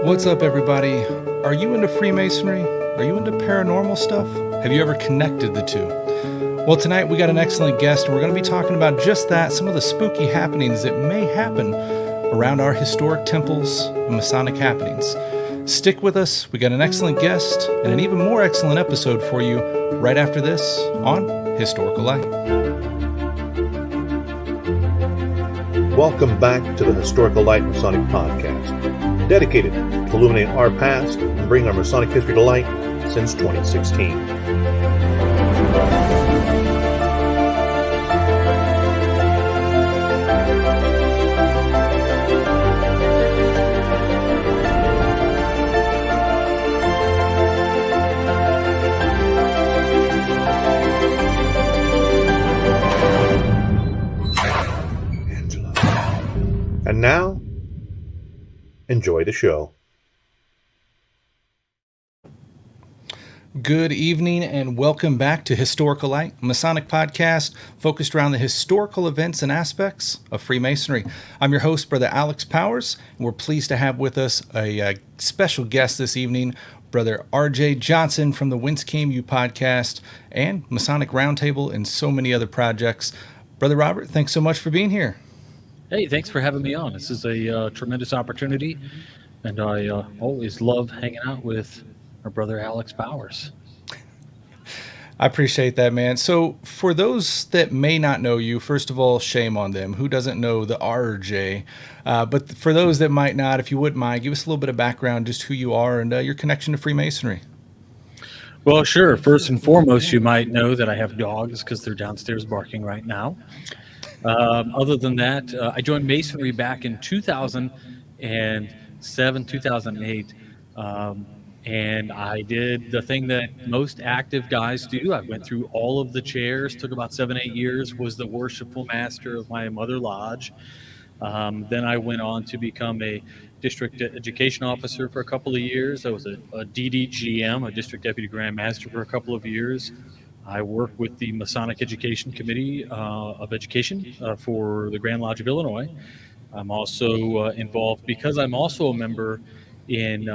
What's up, everybody? Are you into Freemasonry? Are you into paranormal stuff? Have you ever connected the two? Well, tonight we got an excellent guest, and we're going to be talking about just that, some of the spooky happenings that may happen around our historic temples and Masonic happenings. Stick with us. We got an excellent guest and an even more excellent episode for you right after this on Historical Light. Welcome back to the Historical Light Masonic Podcast, dedicated to illuminate our past and bring our Masonic history to light since 2016. And now, enjoy the show. Good evening and welcome back to Historical Light, a Masonic podcast focused around the historical events and aspects of Freemasonry. I'm your host, Brother Alex Powers, and we're pleased to have with us a special guest this evening, Brother R.J. Johnson from the Whence Came You podcast and Masonic Roundtable and so many other projects. Brother Robert, thanks so much for being here. Hey, thanks for having me on. This is a tremendous opportunity, and I always love hanging out with our brother Alex Powers. I appreciate that, man. So for those that may not know you, first of all, shame on them. Who doesn't know the RJ? But for those that might not, if you wouldn't mind, give us a little bit of background, just who you are and your connection to Freemasonry. Well, sure. First and foremost, you might know that I have dogs because they're downstairs barking right now. Other than that, I joined Masonry back in 2007, 2008, and I did the thing that most active guys do. I went through all of the chairs, took about 7-8 years, was the worshipful master of my mother lodge. Then I went on to become a district education officer for a couple of years. I was a DDGM, a district deputy grand master, for a couple of years. I work with the Masonic Education Committee of Education for the Grand Lodge of Illinois. I'm also involved because I'm also a member in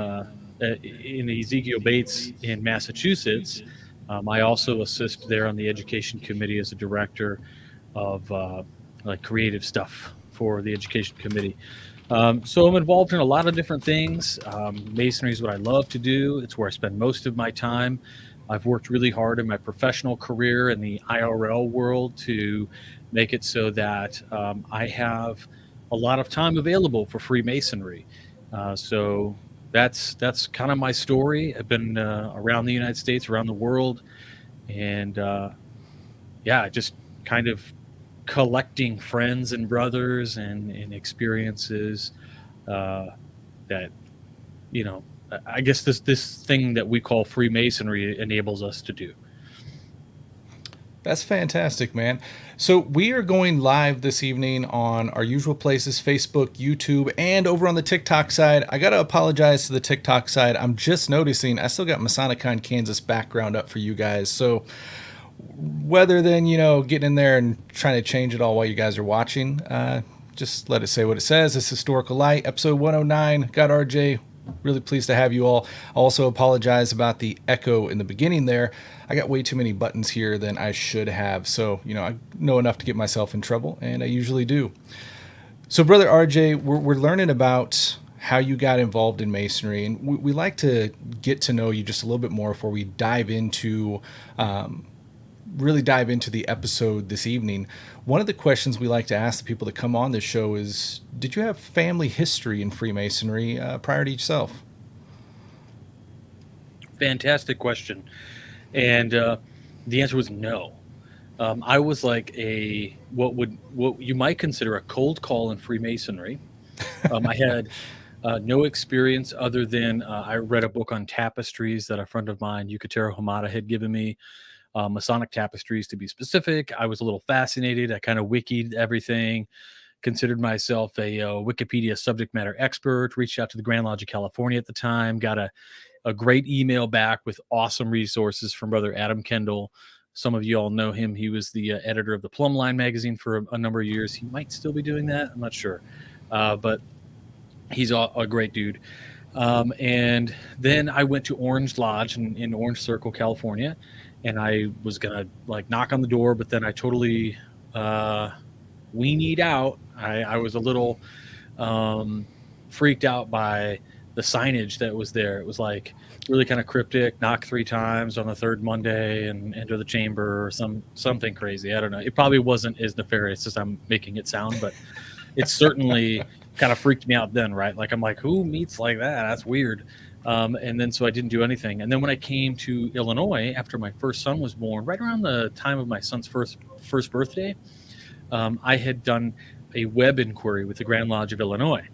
Ezekiel Bates in Massachusetts. I also assist there on the Education Committee as a director of creative stuff for the Education Committee. So I'm involved in a lot of different things. Masonry is what I love to do. It's where I spend most of my time. I've worked really hard in my professional career in the IRL world to make it so that I have a lot of time available for Freemasonry. So that's kind of my story. I've been around the United States, around the world, and just kind of collecting friends and brothers and experiences that, I guess this thing that we call Freemasonry enables us to do. That's fantastic, man. So we are going live this evening on our usual places, Facebook, YouTube, and over on the TikTok side. I got to apologize to the TikTok side. I'm just noticing I still got Masonicon Kansas background up for you guys. So whether then, getting in there and trying to change it all while you guys are watching, just let it say what it says. It's Historical Light, episode 109. Got RJ. Really pleased to have you all. I also apologize about the echo in the beginning there. I got way too many buttons here than I should have. So, I know enough to get myself in trouble, and I usually do. So, Brother RJ, we're learning about how you got involved in Masonry, and we like to get to know you just a little bit more before we dive into the episode this evening. One of the questions we like to ask the people that come on this show is, did you have family history in Freemasonry prior to yourself? Fantastic question. And the answer was no. I was like what you might consider a cold call in Freemasonry. I had no experience other than I read a book on tapestries that a friend of mine, Yukitaro Hamada, had given me. Masonic tapestries, to be specific. I was a little fascinated. I kind of wikied everything, considered myself a Wikipedia subject matter expert, reached out to the Grand Lodge of California at the time, got a great email back with awesome resources from Brother Adam Kendall, Some of you all know him. He was the editor of the Plumb Line magazine for a number of years. He might still be doing that. I'm not sure. But he's a great dude. And then I went to Orange Lodge in Orange Circle, California, and I was gonna like knock on the door, but then I totally uh, weenied out. I was a little freaked out by the signage that was there. It was like really kind of cryptic: knock 3 times on the third Monday and enter the chamber, or something crazy. I don't know. It probably wasn't as nefarious as I'm making it sound, but it certainly kind of freaked me out then, right? Like I'm like, who meets like that? That's weird. And then so I didn't do anything. And then when I came to Illinois after my first son was born, right around the time of my son's first birthday, I had done a web inquiry with the Grand Lodge of Illinois.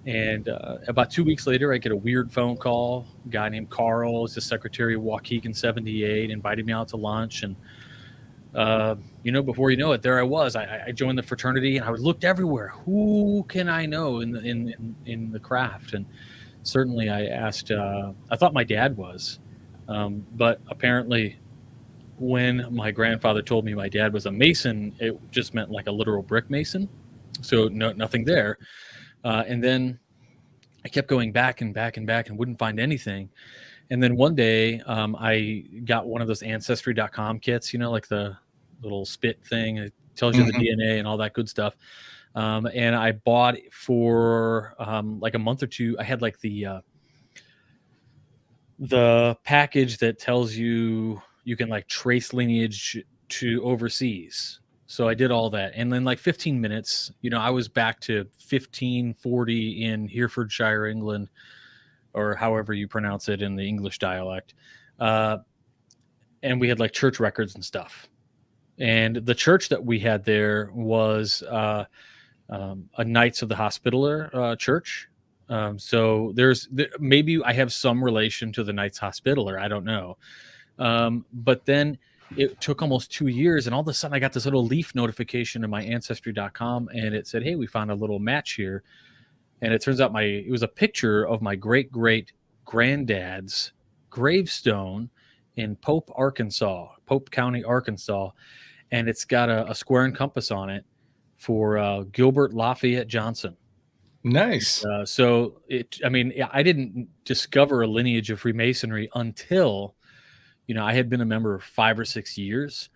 And about 2 weeks later, I get a weird phone call. A guy named Carl is the secretary of Waukegan 78, invited me out to lunch. And before you know it, there I was. I joined the fraternity, and I looked everywhere. Who can I know in the craft? And certainly, I asked. I thought my dad was, but apparently, when my grandfather told me my dad was a mason, it just meant like a literal brick mason. So nothing there. And then I kept going back and back and back and wouldn't find anything. And then one day, I got one of those ancestry.com kits, like the little spit thing. It tells you the DNA and all that good stuff. And I bought it for like a month or two. I had like the package that tells you can like trace lineage to overseas. So I did all that. And then like 15 minutes, I was back to 1540 in Herefordshire, England, or however you pronounce it in the English dialect. And we had like church records and stuff. And the church that we had there was a Knights of the Hospitaller church. So maybe I have some relation to the Knights Hospitaller. I don't know. But then it took almost 2 years, and all of a sudden I got this little leaf notification in my ancestry.com, and it said, hey, we found a little match here. And it turns out it was a picture of my great granddad's gravestone in Pope County, Arkansas. And it's got a square and compass on it for Gilbert Lafayette Johnson. Nice. So I didn't discover a lineage of Freemasonry until, I had been a member 5 or 6 years.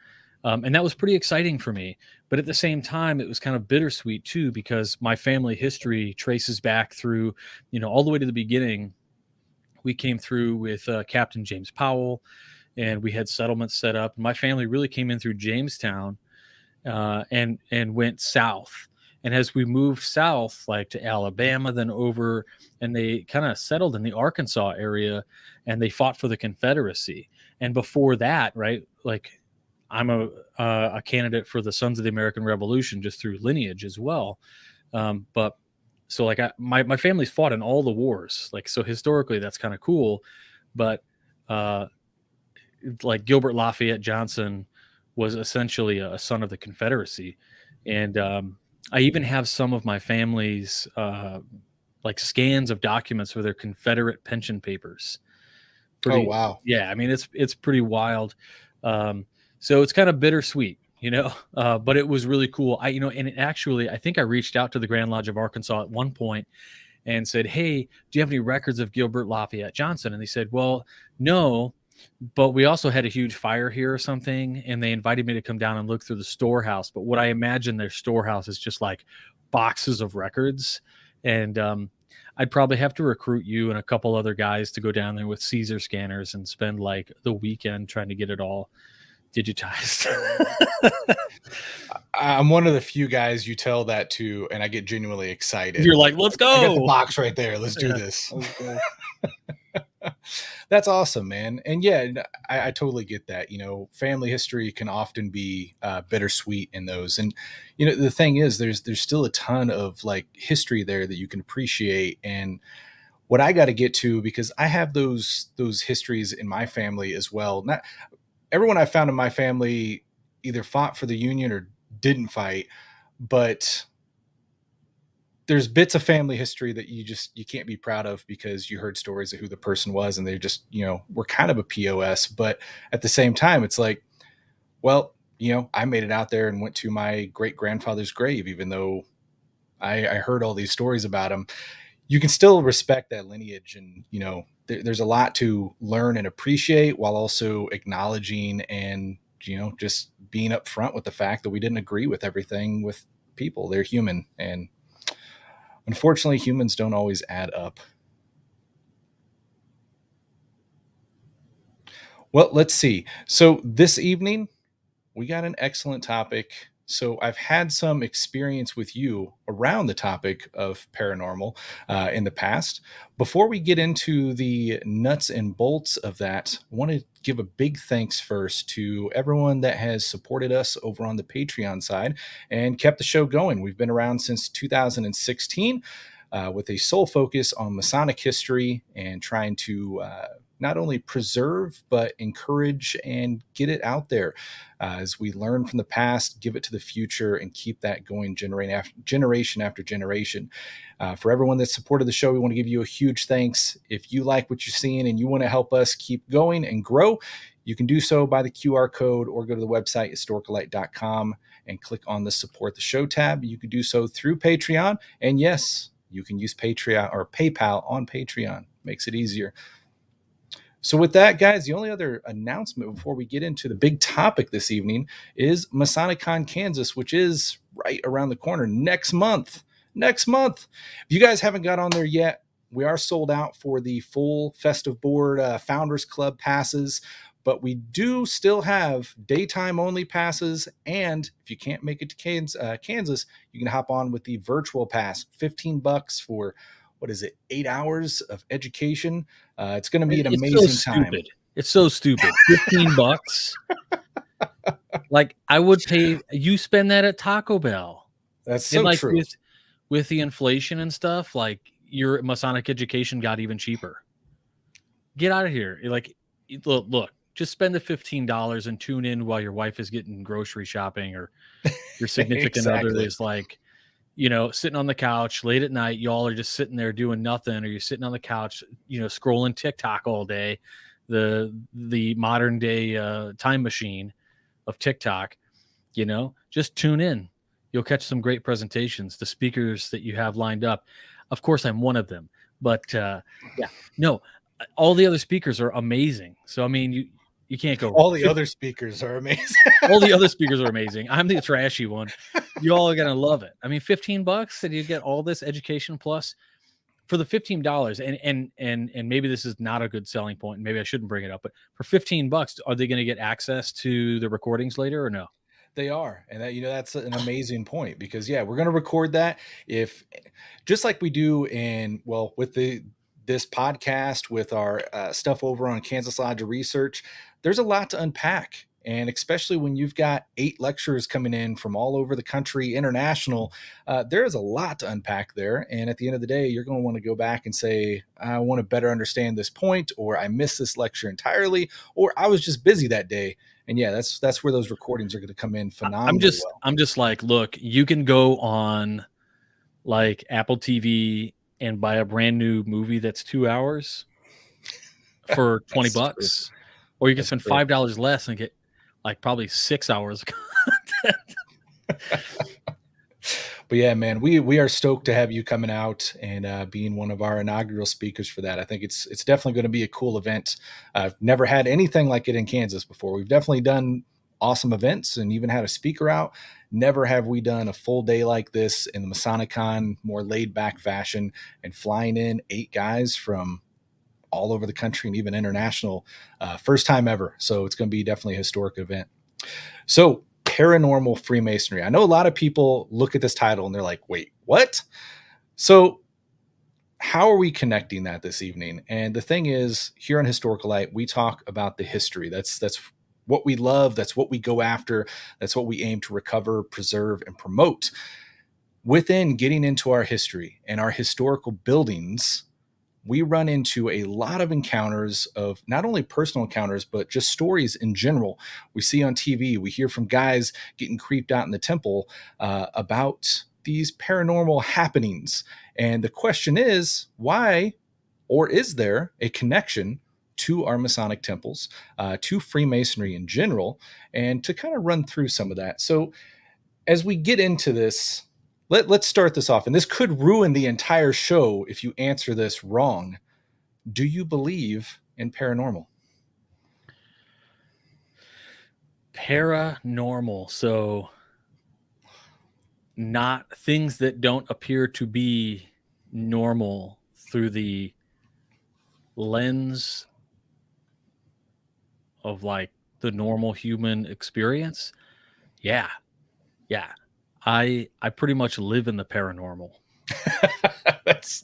And that was pretty exciting for me. But at the same time, it was kind of bittersweet too, because my family history traces back through, all the way to the beginning. We came through with Captain James Powell, and we had settlements set up. My family really came in through Jamestown and went south. And as we moved south, like to Alabama, then over, and they kind of settled in the Arkansas area, and they fought for the Confederacy. And before that, right, like I'm a candidate for the Sons of the American Revolution just through lineage as well. But so like my family's fought in all the wars. Like, so historically that's kind of cool. But like Gilbert Lafayette Johnson was essentially a son of the Confederacy. And I even have some of my family's like scans of documents for their Confederate pension papers. Oh, wow. Yeah. I mean, it's pretty wild. So it's kind of bittersweet, but it was really cool. And actually, I think I reached out to the Grand Lodge of Arkansas at one point and said, hey, do you have any records of Gilbert Lafayette Johnson? And they said, well, no, but we also had a huge fire here or something. And they invited me to come down and look through the storehouse. But what I imagine their storehouse is just like boxes of records. And I'd probably have to recruit you and a couple other guys to go down there with Caesar scanners and spend like the weekend trying to get it all digitized. I'm one of the few guys you tell that to, and I get genuinely excited. You're like, let's go. I got the box right there. Let's do this. Okay. That's awesome, man. And yeah, I totally get that. Family history can often be bittersweet in those. And, the thing is, there's still a ton of like history there that you can appreciate. And what I got to get to, because I have those histories in my family as well. Not everyone I found in my family either fought for the Union or didn't fight, but there's bits of family history that you can't be proud of because you heard stories of who the person was and they just, were kind of a POS. But at the same time, it's like, well, I made it out there and went to my great grandfather's grave, even though I heard all these stories about him. you can still respect that lineage, and there's a lot to learn and appreciate, while also acknowledging and just being upfront with the fact that we didn't agree with everything with people. They're human, and unfortunately humans don't always add up. Well, let's see. So this evening we got an excellent topic. So I've had some experience with you around the topic of paranormal in the past. Before we get into the nuts and bolts of that, I want to give a big thanks first to everyone that has supported us over on the Patreon side and kept the show going. We've been around since 2016 with a sole focus on Masonic history and trying to not only preserve but encourage and get it out there as we learn from the past, give it to the future, and keep that going generation after generation. For everyone that supported the show, we want to give you a huge thanks. If you like what you're seeing and you want to help us keep going and grow, you can do so by the QR code or go to the website historicalite.com and click on the support the show tab. You can do so through Patreon, and yes, you can use Patreon or PayPal on Patreon. Makes it easier. So with that, guys, the only other announcement before we get into the big topic this evening is MasonicCon Kansas, which is right around the corner next month. Next month. If you guys haven't got on there yet, we are sold out for the full Festive Board Founders Club passes, but we do still have daytime only passes. And if you can't make it to Kansas, you can hop on with the virtual pass, $15 for, what is it, 8 hours of education. It's going to be an amazing time. It's so stupid. $15. Like, I would pay. You spend that at Taco Bell. That's so true. With the inflation and stuff, like, your Masonic education got even cheaper. Get out of here. Like, look, just spend the $15 and tune in while your wife is getting grocery shopping, or your significant other is like, sitting on the couch late at night. Y'all are just sitting there doing nothing, or you're sitting on the couch, scrolling TikTok all day, the modern day time machine of TikTok. Just tune in. You'll catch some great presentations. The speakers that you have lined up, of course, I'm one of them. But all the other speakers are amazing. So I mean, you can't go. All the other speakers are amazing. All the other speakers are amazing. I'm the trashy one. You all are gonna love it. I mean, $15 and you get all this education plus for the $15. And maybe this is not a good selling point. Maybe I shouldn't bring it up. But for $15, are they going to get access to the recordings later or no? They are. And that, that's an amazing point, because we're going to record that, if just like we do with this podcast, with our stuff over on Kansas Lodge of Research. There's a lot to unpack. And especially when you've got 8 lecturers coming in from all over the country, international, there is a lot to unpack there. And at the end of the day, you're going to want to go back and say, I want to better understand this point, or I missed this lecture entirely, or I was just busy that day. And that's where those recordings are going to come in phenomenally. I'm just like, look, you can go on like Apple TV and buy a brand new movie that's 2 hours for $20, true. Or you can spend $5 less and get like probably 6 hours of content. But yeah, man, we are stoked to have you coming out and being one of our inaugural speakers for that. I think it's definitely going to be a cool event. I've never had anything like it in Kansas before. We've definitely done awesome events and even had a speaker out. Never have we done a full day like this in the MasonicCon, more laid back fashion, and flying in 8 guys from all over the country and even international. First time ever. So it's going to be definitely a historic event. So Paranormal Freemasonry. I know a lot of people look at this title and they're like, wait, what? So how are we connecting that this evening? And the thing is, here on Historical Light, we talk about the history. That's what we love. That's what we go after. That's what we aim to recover, preserve, and promote. Within getting into our history and our historical buildings, we run into a lot of encounters of not only personal encounters, but just stories in general. We see on TV, we hear from guys getting creeped out in the temple about these paranormal happenings. And the question is, why, or is there a connection to our Masonic temples, to Freemasonry in general, and to kind of run through some of that. So as we get into this, Let's start this off, and this could ruin the entire show if you answer this wrong. Do you believe in paranormal? Paranormal. So not things that don't appear to be normal through the lens of like the normal human experience. Yeah. Yeah. I pretty much live in the paranormal. that's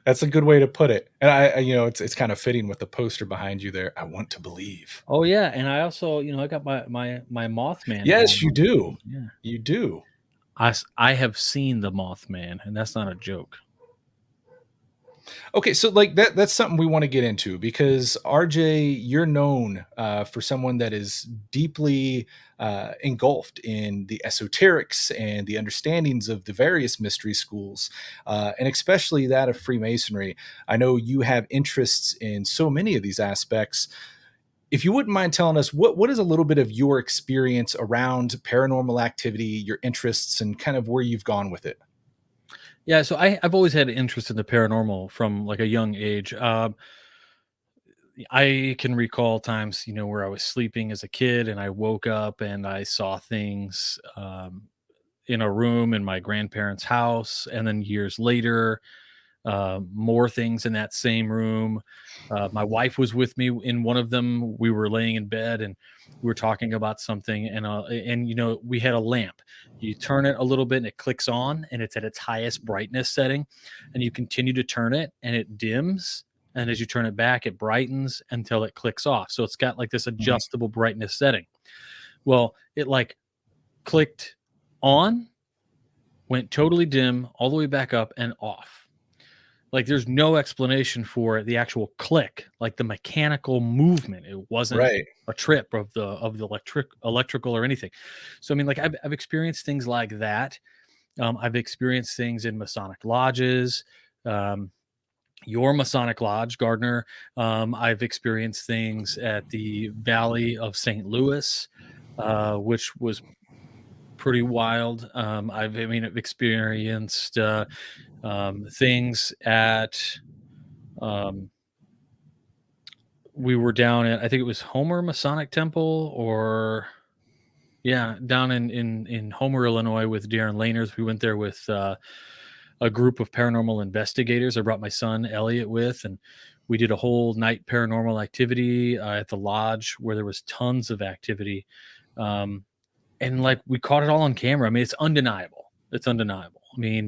that's a good way to put it. And it's kind of fitting with the poster behind you there. I want to believe. Oh yeah, and I also, I got my Mothman Yes, going you on. do. Yeah. You do. I have seen the Mothman, and that's not a joke. Okay, so like that's something we want to get into because RJ, you're known for someone that is deeply engulfed in the esoterics and the understandings of the various mystery schools, and especially that of Freemasonry. I know you have interests in so many of these aspects. If you wouldn't mind telling us what is a little bit of your experience around paranormal activity, your interests, and kind of where you've gone with it. Yeah, so I've always had an interest in the paranormal from like a young age. I can recall times, where I was sleeping as a kid and I woke up and I saw things in a room in my grandparents' house, and then years later, more things in that same room. My wife was with me in one of them. We were laying in bed and we were talking about something, and we had a lamp. You turn it a little bit and it clicks on, and it's at its highest brightness setting, and you continue to turn it and it dims. And as you turn it back, it brightens until it clicks off. So it's got like this Mhm. adjustable brightness setting. Well, it like clicked on, went totally dim, all the way back up and off. Like there's no explanation for the actual click, like the mechanical movement. It wasn't Right. a trip of the electrical or anything. So I mean, like I've experienced things like that. I've experienced things in Masonic lodges. Um, your Masonic Lodge, Gardner. I've experienced things at the Valley of St. Louis, which was pretty wild. I've experienced things at. Um, we were down at, I think it was Homer Masonic Temple, or yeah, down in Homer, Illinois, with Darren Laners. We went there with a group of paranormal investigators. I brought my son Elliot with, and we did a whole night paranormal activity at the lodge where there was tons of activity. And like we caught it all on camera. I mean, it's undeniable. It's undeniable. I mean,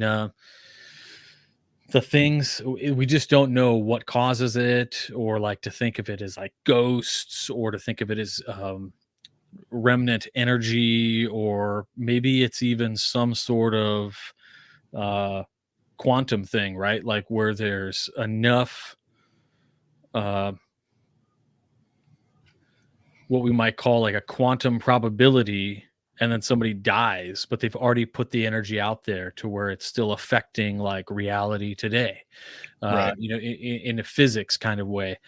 the things we just don't know what causes it, or like to think of it as like ghosts, or to think of it as remnant energy, or maybe it's even some sort of uh, quantum thing, right? Like where there's enough uh, what we might call like a quantum probability, and then somebody dies, but they've already put the energy out there to where it's still affecting like reality today, Right. in a physics kind of way.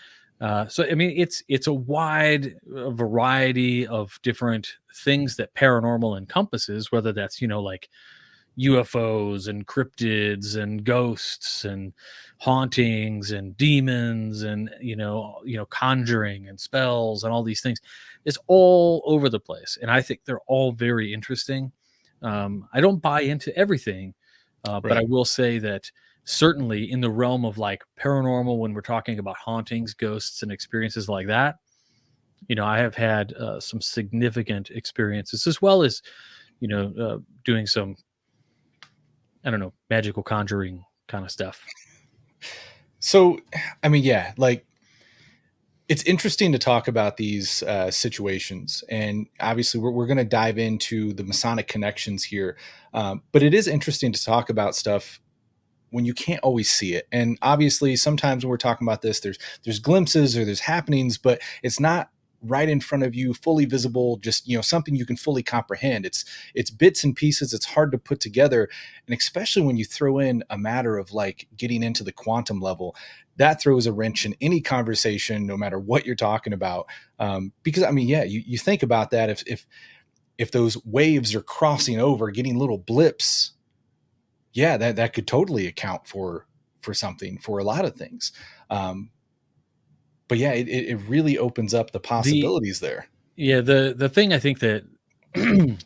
So I mean, it's a wide variety of different things that paranormal encompasses, whether that's like UFOs and cryptids and ghosts and hauntings and demons and conjuring and spells and all these things. It's all over the place, and I think they're all very interesting. I don't buy into everything, but I Right. will say that certainly in the realm of like paranormal, when we're talking about hauntings, ghosts, and experiences like that, I have had some significant experiences, as well as doing some, I don't know, magical conjuring kind of stuff. So, I mean, yeah, like it's interesting to talk about these situations, and obviously, we're going to dive into the Masonic connections here. But it is interesting to talk about stuff when you can't always see it. And obviously, sometimes when we're talking about this, there's glimpses or there's happenings, but it's not right in front of you, fully visible, just something you can fully comprehend. It's bits and pieces. It's hard to put together, and especially when you throw in a matter of like getting into the quantum level, that throws a wrench in any conversation, no matter what you're talking about. Because I mean, yeah, you think about that, if those waves are crossing over, getting little blips, yeah, that could totally account for something, for a lot of things. Um, but yeah, it really opens up the The possibilities there. Yeah, the thing I think that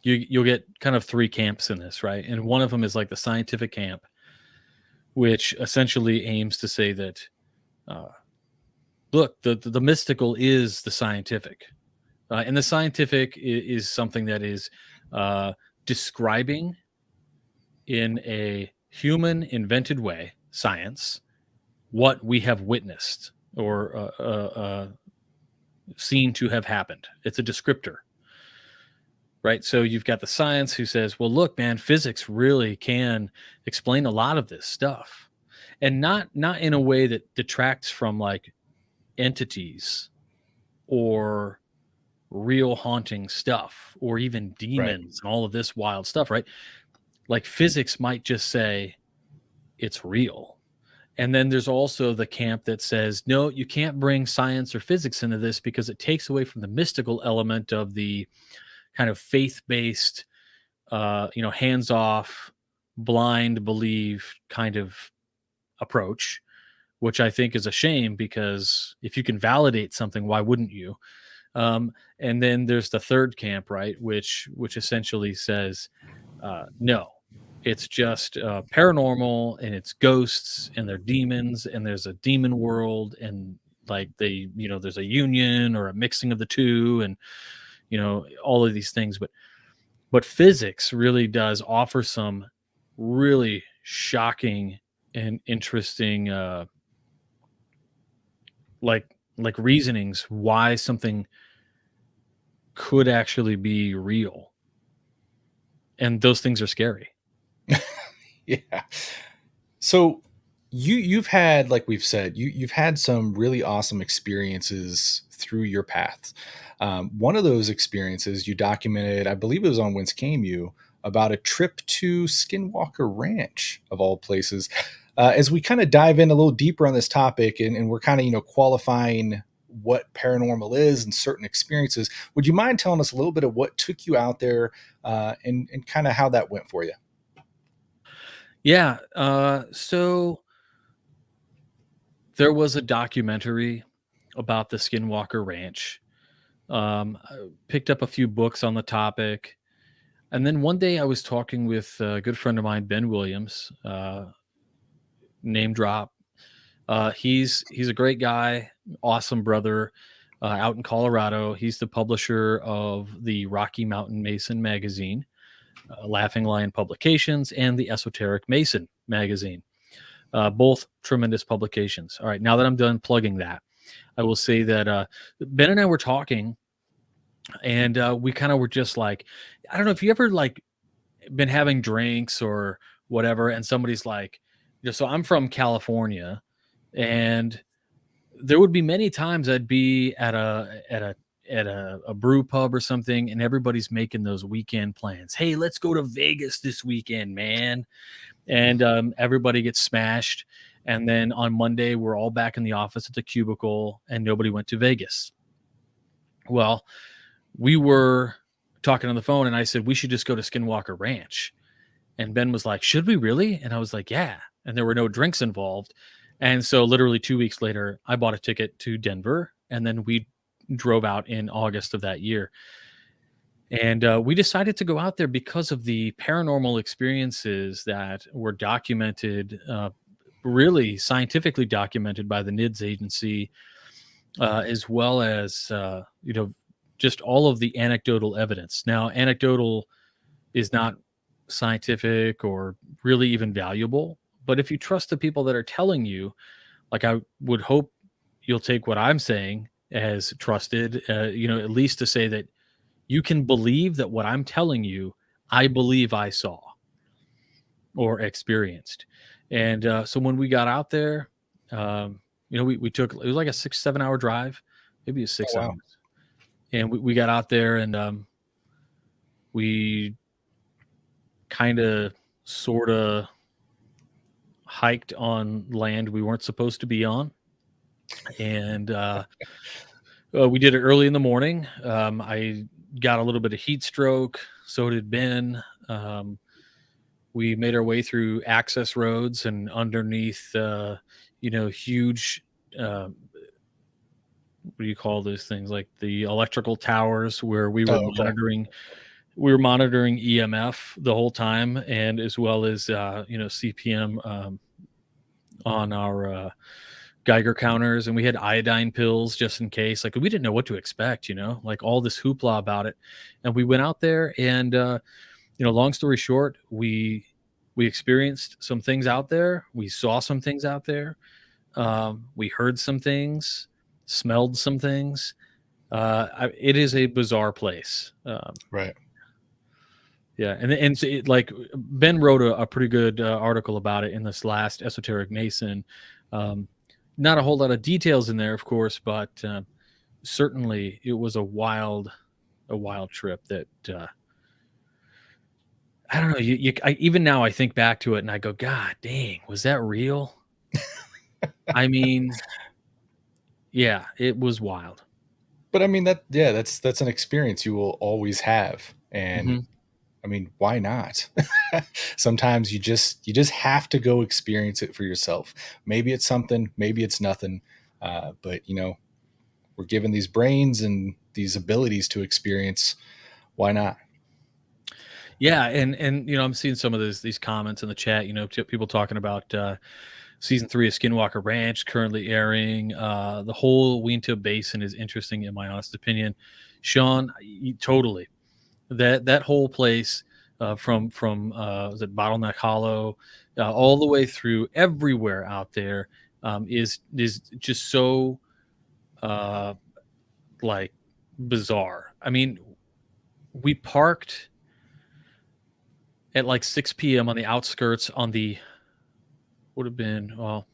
you'll get kind of three camps in this, right? And one of them is like the scientific camp, which essentially aims to say that uh, look, the mystical is the scientific, and the scientific is something that is uh, describing in a human invented way, science, what we have witnessed or seen to have happened. It's a descriptor, right? So you've got the science who says, well, look, man, physics really can explain a lot of this stuff, and not in a way that detracts from like entities or real haunting stuff or even Right. demons and all of this wild stuff, right? Like physics might just say it's real. And then there's also the camp that says, no, you can't bring science or physics into this because it takes away from the mystical element of the kind of faith-based, hands off, blind believe kind of approach, which I think is a shame because if you can validate something, why wouldn't you? And then there's the third camp, right, which essentially says, no, it's just paranormal and it's ghosts and they're demons and there's a demon world and like there's a union or a mixing of the two and all of these things, but physics really does offer some really shocking and interesting like reasonings why something could actually be real, and those things are scary. Yeah. So you've had, like we've said, you've had some really awesome experiences through your path. One of those experiences you documented, I believe it was on Whence Came You, about a trip to Skinwalker Ranch of all places. As we kind of dive in a little deeper on this topic, and we're kind of qualifying what paranormal is and certain experiences, would you mind telling us a little bit of what took you out there, and kind of how that went for you? Yeah, so there was a documentary about the Skinwalker Ranch. I picked up a few books on the topic, and then one day I was talking with a good friend of mine, Ben Williams, name drop. He's a great guy, awesome brother, out in Colorado. He's the publisher of the Rocky Mountain Mason magazine, Laughing Lion Publications, and the Esoteric Mason magazine. Both tremendous publications. All right, now that I'm done plugging that, I will say that Ben and I were talking, and we kind of were just like, I don't know if you ever like been having drinks or whatever, and somebody's like, so I'm from California, and there would be many times I'd be at a brew pub or something, and everybody's making those weekend plans. Hey, let's go to Vegas this weekend, man. And everybody gets smashed. And then on Monday, we're all back in the office at the cubicle, and nobody went to Vegas. Well, we were talking on the phone, and I said we should just go to Skinwalker Ranch. And Ben was like, should we really? And I was like, yeah. And there were no drinks involved. And so literally 2 weeks later, I bought a ticket to Denver, and then we drove out in August of that year. And we decided to go out there because of the paranormal experiences that were documented, really scientifically documented by the NIDS agency, as well as, just all of the anecdotal evidence. Now, anecdotal is not scientific or really even valuable, but if you trust the people that are telling you, like I would hope you'll take what I'm saying as trusted, at least to say that you can believe that what I'm telling you, I believe I saw or experienced. And so when we got out there, we took, it was like a 6-7 hour drive, maybe a Oh, 6 hours. wow. And we got out there and we kind of sort of hiked on land we weren't supposed to be on. And we did it early in the morning. I got a little bit of heat stroke. So did Ben. We made our way through access roads and underneath, huge, uh, what do you call those things? Like the electrical towers where Oh, okay. we were monitoring EMF the whole time, and as well as CPM on our Geiger counters, and we had iodine pills just in case. Like we didn't know what to expect, like all this hoopla about it, and we went out there, and long story short, we experienced some things out there. We saw some things out there. We heard some things, smelled some things. It is a bizarre place. Right. Yeah, and so like Ben wrote a pretty good article about it in this last Esoteric Mason. Um, Not a whole lot of details in there, of course, but certainly it was a wild trip that I don't know. Even now I think back to it and I go, God dang, was that real? I mean, yeah, it was wild. But I mean that's an experience you will always have. And Hmm. I mean, why not? Sometimes you just have to go experience it for yourself. Maybe it's something, maybe it's nothing. But we're given these brains and these abilities to experience. Why not? Yeah, and I'm seeing some of these comments in the chat. People talking about season 3 of Skinwalker Ranch currently airing. The whole Uinta Basin is interesting, in my honest opinion. Sean, totally. That whole place, from was it Bottleneck Hollow, all the way through everywhere out there, is just so uh, like bizarre. I mean, we parked at like 6 p.m. on the outskirts on the would have been well,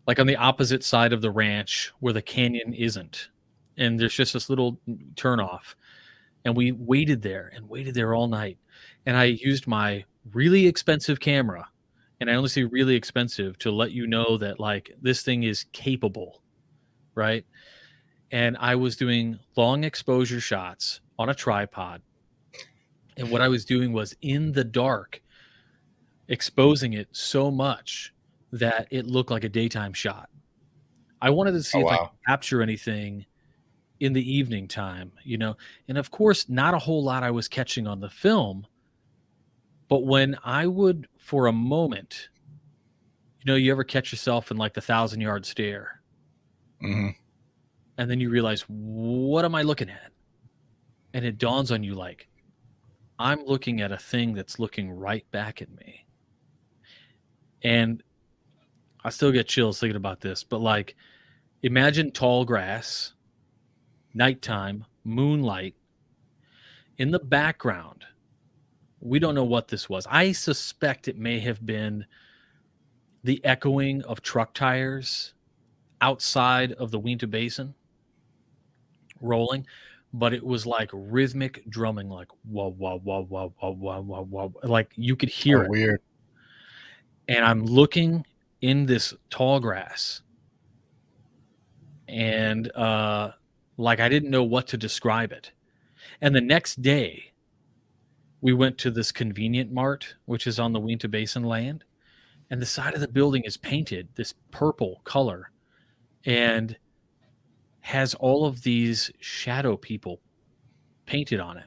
like on the opposite side of the ranch where the canyon isn't, and there's just this little turnoff, and we waited there all night, and I used my really expensive camera, and I only say really expensive to let you know that like this thing is capable, right? And I was doing long exposure shots on a tripod, and what I was doing was in the dark exposing it so much that it looked like a daytime shot. I wanted to see Oh if I wow. could capture anything in the evening time, and of course, not a whole lot I was catching on the film. But when I would, for a moment, you ever catch yourself in like the 1,000-yard stare, Hmm. and then you realize, what am I looking at? And it dawns on you like, I'm looking at a thing that's looking right back at me. And I still get chills thinking about this, but like, imagine tall grass, nighttime, moonlight. In the background, we don't know what this was. I suspect it may have been the echoing of truck tires outside of the Uinta Basin rolling, but it was like rhythmic drumming, like wah wah wah wah wah wah wah wah, like you could Oh, hear it. weird. And I'm looking in this tall grass, and like I didn't know what to describe it. And the next day, we went to this convenient mart, which is on the Uinta Basin land, and the side of the building is painted this purple color and has all of these shadow people painted on it.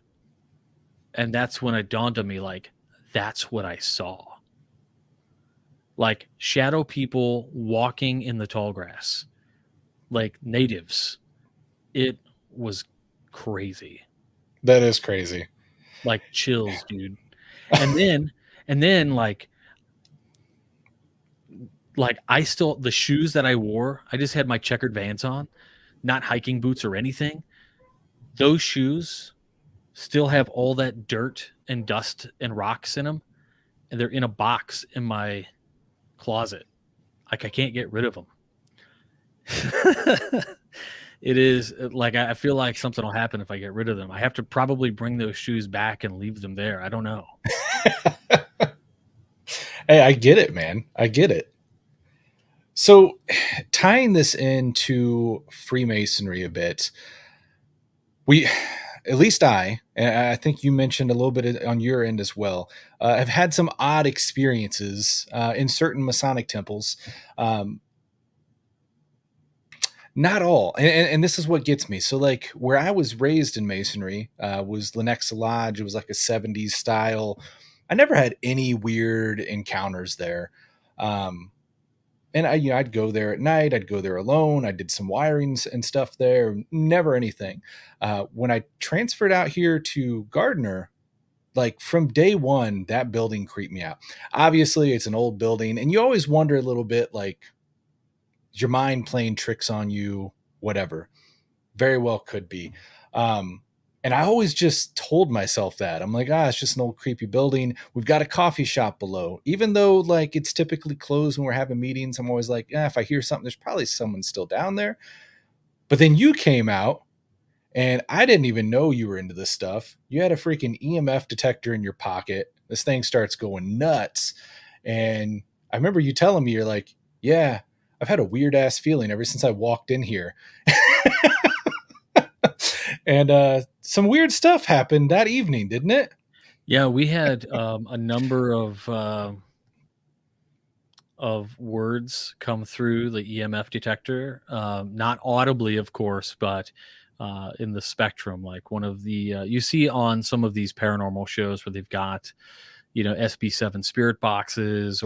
And that's when it dawned on me, like, that's what I saw. Like shadow people walking in the tall grass, like natives. It was crazy. That is crazy. Like chills, dude. And then like I still, the shoes that I wore, I just had my checkered Vans on, not hiking boots or anything. Those shoes still have all that dirt and dust and rocks in them, and they're in a box in my closet. Like I can't get rid of them. It is like I feel like something will happen if I get rid of them. I have to probably bring those shoes back and leave them there. I don't know. Hey, I get it, man. I get it. So, tying this into Freemasonry a bit, we at least and I think you mentioned a little bit on your end as well, have had some odd experiences in certain Masonic temples. Um, Not all, and this is what gets me. So, like where I was raised in Masonry was Lenexa Lodge. It was like a '70s style. I never had any weird encounters there. Um, and I'd go there at night. I'd go there alone. I did some wirings and stuff there. Never anything. When I transferred out here to Gardner, like from day one, that building creeped me out. Obviously, it's an old building, and you always wonder a little bit, like, is your mind playing tricks on you? Whatever. Very well could be. Um, and I always just told myself that. I'm like, it's just an old creepy building. We've got a coffee shop below. Even though like it's typically closed when we're having meetings, I'm always like, if I hear something, there's probably someone still down there. But then you came out and I didn't even know you were into this stuff. You had a freaking EMF detector in your pocket. This thing starts going nuts. And I remember you telling me, you're like, yeah, I've had a weird ass feeling ever since I walked in here. And some weird stuff happened that evening, didn't it? Yeah, we had a number of words come through the EMF detector, not audibly, of course, but in the spectrum. Like one of the you see on some of these paranormal shows where they've got, SB7 spirit boxes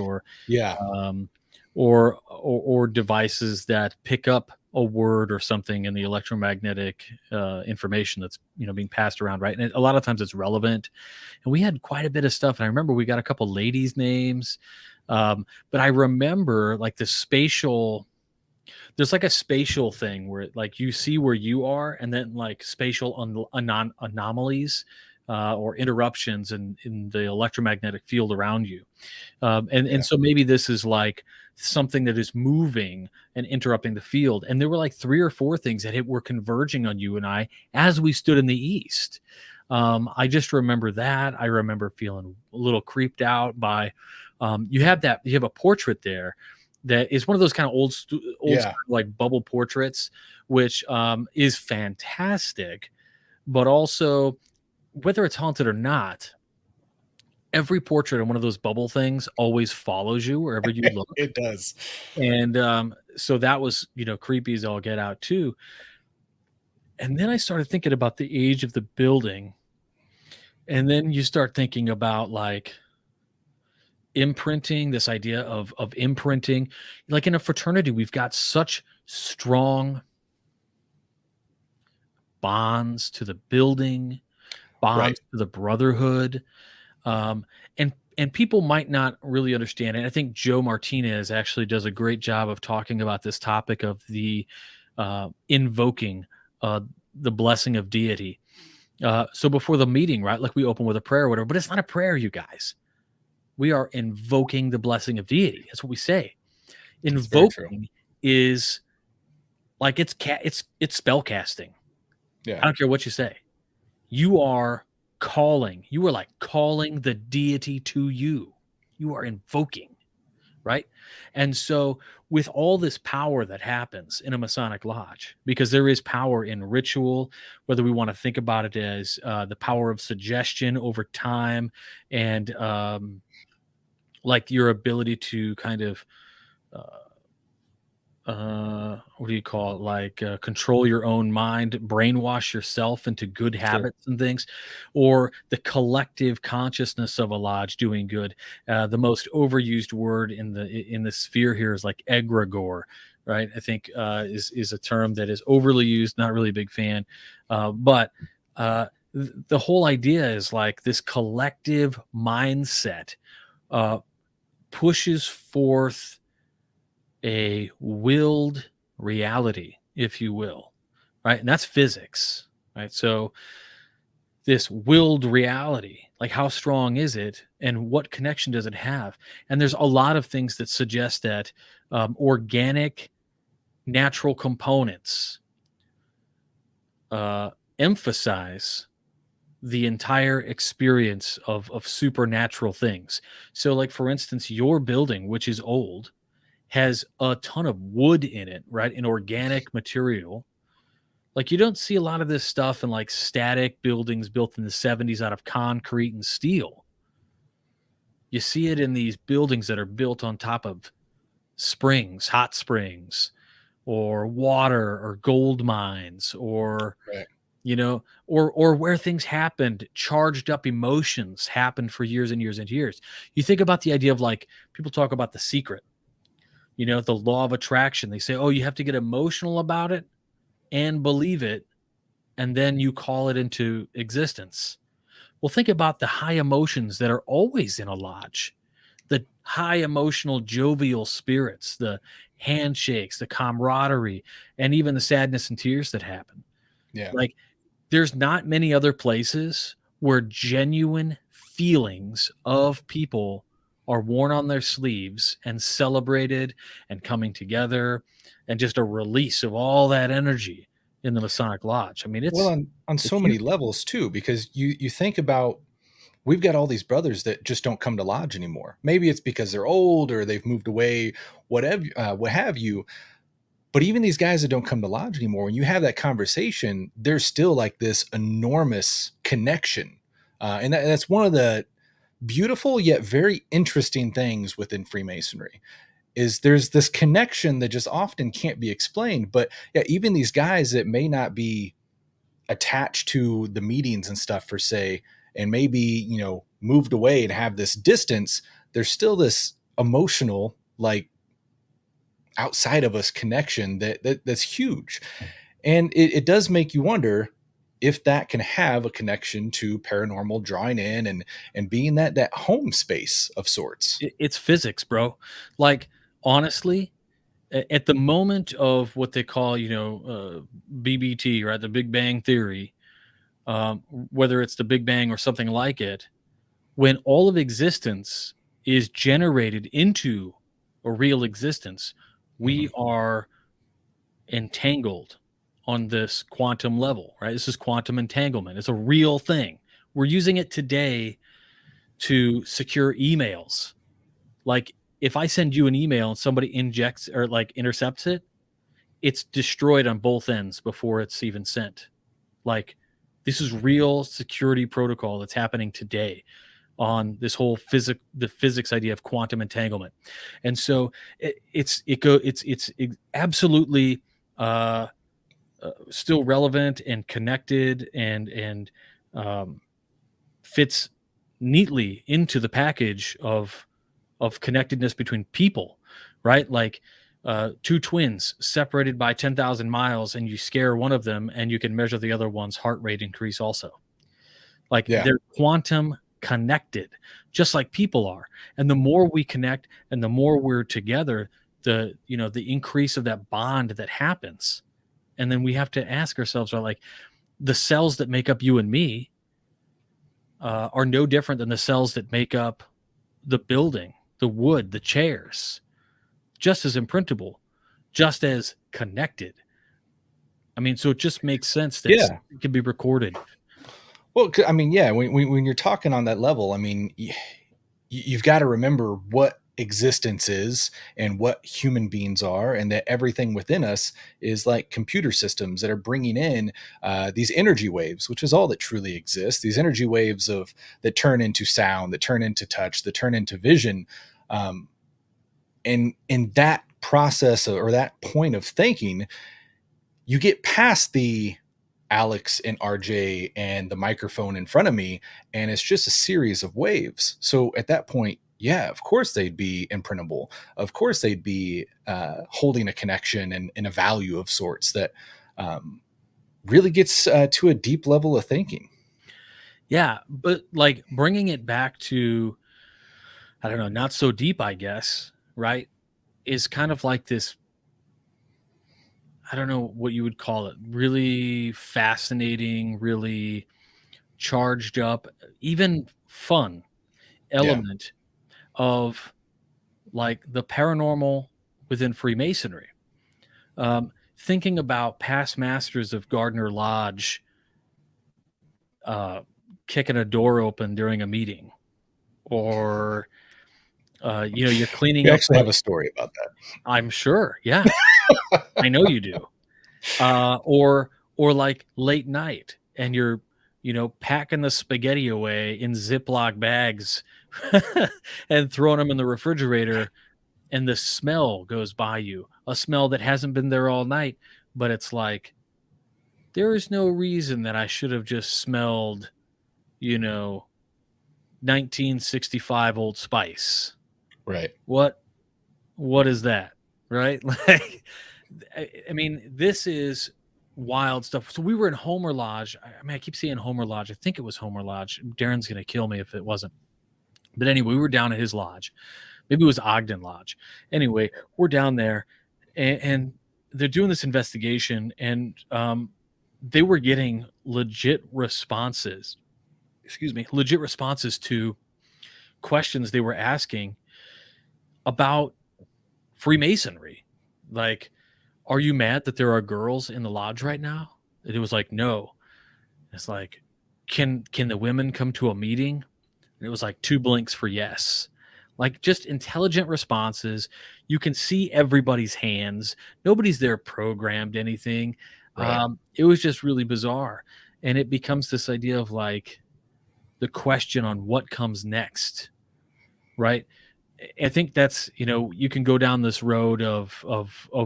Yeah. um, or devices that pick up a word or something in the electromagnetic information that's being passed around, right? And a lot of times it's relevant. And we had quite a bit of stuff. And I remember we got a couple ladies' names, but I remember like the spatial. There's like a spatial thing where like you see where you are, and then like spatial anomalies or interruptions in the electromagnetic field around you. And so maybe this is like something that is moving and interrupting the field. And there were like 3 or 4 things that were converging on you and I as we stood in the east. I just remember that. I remember feeling a little creeped out by. You have a portrait there that is one of those kind of old Yeah. like bubble portraits, which is fantastic, but also whether it's haunted or not, every portrait in one of those bubble things always follows you wherever you look. It does. And so that was, creepy as all get out too. And then I started thinking about the age of the building. And then you start thinking about like imprinting, this idea of imprinting. Like in a fraternity, we've got such strong bonds to the building, bonds Right. to the brotherhood. And people might not really understand it. I think Joe Martinez actually does a great job of talking about this topic of the invoking the blessing of deity. So before the meeting, right, like we open with a prayer or whatever, but it's not a prayer, you guys. We are invoking the blessing of deity. That's what we say. It's very true. Invoking is like it's spell casting. Yeah. I don't care what you say. You are calling. You are like calling the deity to you. You are invoking, right? And so with all this power that happens in a Masonic lodge, because there is power in ritual, whether we want to think about it as the power of suggestion over time and like your ability to kind of what do you call it, like control your own mind, brainwash yourself into good habits and things, or the collective consciousness of a lodge doing good. The most overused word in the sphere here is like egregore, right? I think is a term that is overly used, not really a big fan, but the whole idea is like this collective mindset pushes forth a willed reality, if you will, right? And that's physics, right? So this willed reality, like how strong is it and what connection does it have? And there's a lot of things that suggest that organic natural components emphasize the entire experience of supernatural things. So like, for instance, your building, which is old, has a ton of wood in it, right? An organic material Like, you don't see a lot of this stuff in like static buildings built in the 70s out of concrete and steel. You see it in these buildings that are built on top of springs, hot springs, or water or gold mines, or Right. or where things happened, charged up emotions happened for years and years and years. You think about the idea of, like, people talk about The Secret, the law of attraction. They say, oh, you have to get emotional about it and believe it, and then you call it into existence. Well, think about the high emotions that are always in a lodge, the high emotional, jovial spirits, the handshakes, the camaraderie, and even the sadness and tears that happen. Yeah. Like, there's not many other places where genuine feelings of people are worn on their sleeves and celebrated and coming together, and just a release of all that energy in the Masonic Lodge. I mean, Well, it's on it's so many huge. levels too, because you think about, we've got all these brothers that just don't come to lodge anymore. Maybe it's because they're old or they've moved away, whatever, what have you. But even these guys that don't come to lodge anymore, when you have that conversation, there's still like this enormous connection, and that's one of the beautiful yet very interesting things within Freemasonry. Is there's this connection that just often can't be explained. But yeah, even these guys that may not be attached to the meetings and stuff per se, and maybe moved away and have this distance, there's still this emotional, like, outside of us connection that's huge. And it does make you wonder if that can have a connection to paranormal drawing in and being that home space of sorts. It's physics, bro. Like, honestly, at the moment of what they call, BBT, right? The Big Bang Theory, whether it's the Big Bang or something like it, when all of existence is generated into a real existence, we Mhm. are entangled on this quantum level, right? This is quantum entanglement. It's a real thing. We're using it today to secure emails. Like, if I send you an email and somebody injects or like intercepts it, it's destroyed on both ends before it's even sent. Like, this is real security protocol that's happening today on this whole the physics idea of quantum entanglement. And so it's absolutely uh, still relevant and connected, and um, fits neatly into the package of connectedness between people, right? Like, two twins separated by 10,000 miles, and you scare one of them and you can measure the other one's heart rate increase also. Like, Yeah. they're quantum connected, just like people are. And the more we connect and the more we're together, the increase of that bond that happens. And then we have to ask ourselves, are, like, the cells that make up you and me are no different than the cells that make up the building, the wood, the chairs, just as imprintable, just as connected. I mean, so it just makes sense that Yeah. something can be recorded. Well, I mean, yeah, when you're talking on that level, I mean, you've got to remember what existence is and what human beings are, and that everything within us is like computer systems that are bringing in these energy waves, which is all that truly exists. These energy waves of that turn into sound, that turn into touch, that turn into vision, um, and in that process or that point of thinking, you get past the Alex and RJ and the microphone in front of me, and it's just a series of waves. So at that point, yeah, of course they'd be imprintable. Of course they'd be holding a connection and a value of sorts that um, really gets to a deep level of thinking. Yeah, but like bringing it back to, I don't know, not so deep, I guess, right? Is kind of like this, I don't know what you would call it, really fascinating, really charged up, even fun Yeah. element of, like, the paranormal within Freemasonry. Thinking about past masters of Gardner Lodge uh, kicking a door open during a meeting, or you're cleaning We up, actually have like, a story about that. I'm sure, yeah, I know you do. Or or like late night and you're, packing the spaghetti away in Ziploc bags and throwing them in the refrigerator, and the smell goes by you, a smell that hasn't been there all night, but it's like, there is no reason that I should have just smelled, you know, 1965 Old Spice. Right. What is that? Right? Like, I mean, this is wild stuff. So we were in Homer Lodge. I mean, I keep saying Homer Lodge. I think it was Homer Lodge. Darren's going to kill me if it wasn't. But anyway, we were down at his lodge. Maybe it was Ogden Lodge. Anyway, we're down there, and they're doing this investigation, and they were getting legit responses. Excuse me, legit responses to questions they were asking about Freemasonry. Like, are you mad that there are girls in the lodge right now? And it was like, no. It's like, can the women come to a meeting? And it was like 2 blinks for yes. Like, just intelligent responses. You can see everybody's hands. Nobody's there programmed anything. Right. It was just really bizarre. And it becomes this idea of like the question on what comes next, right? I think that's, you can go down this road of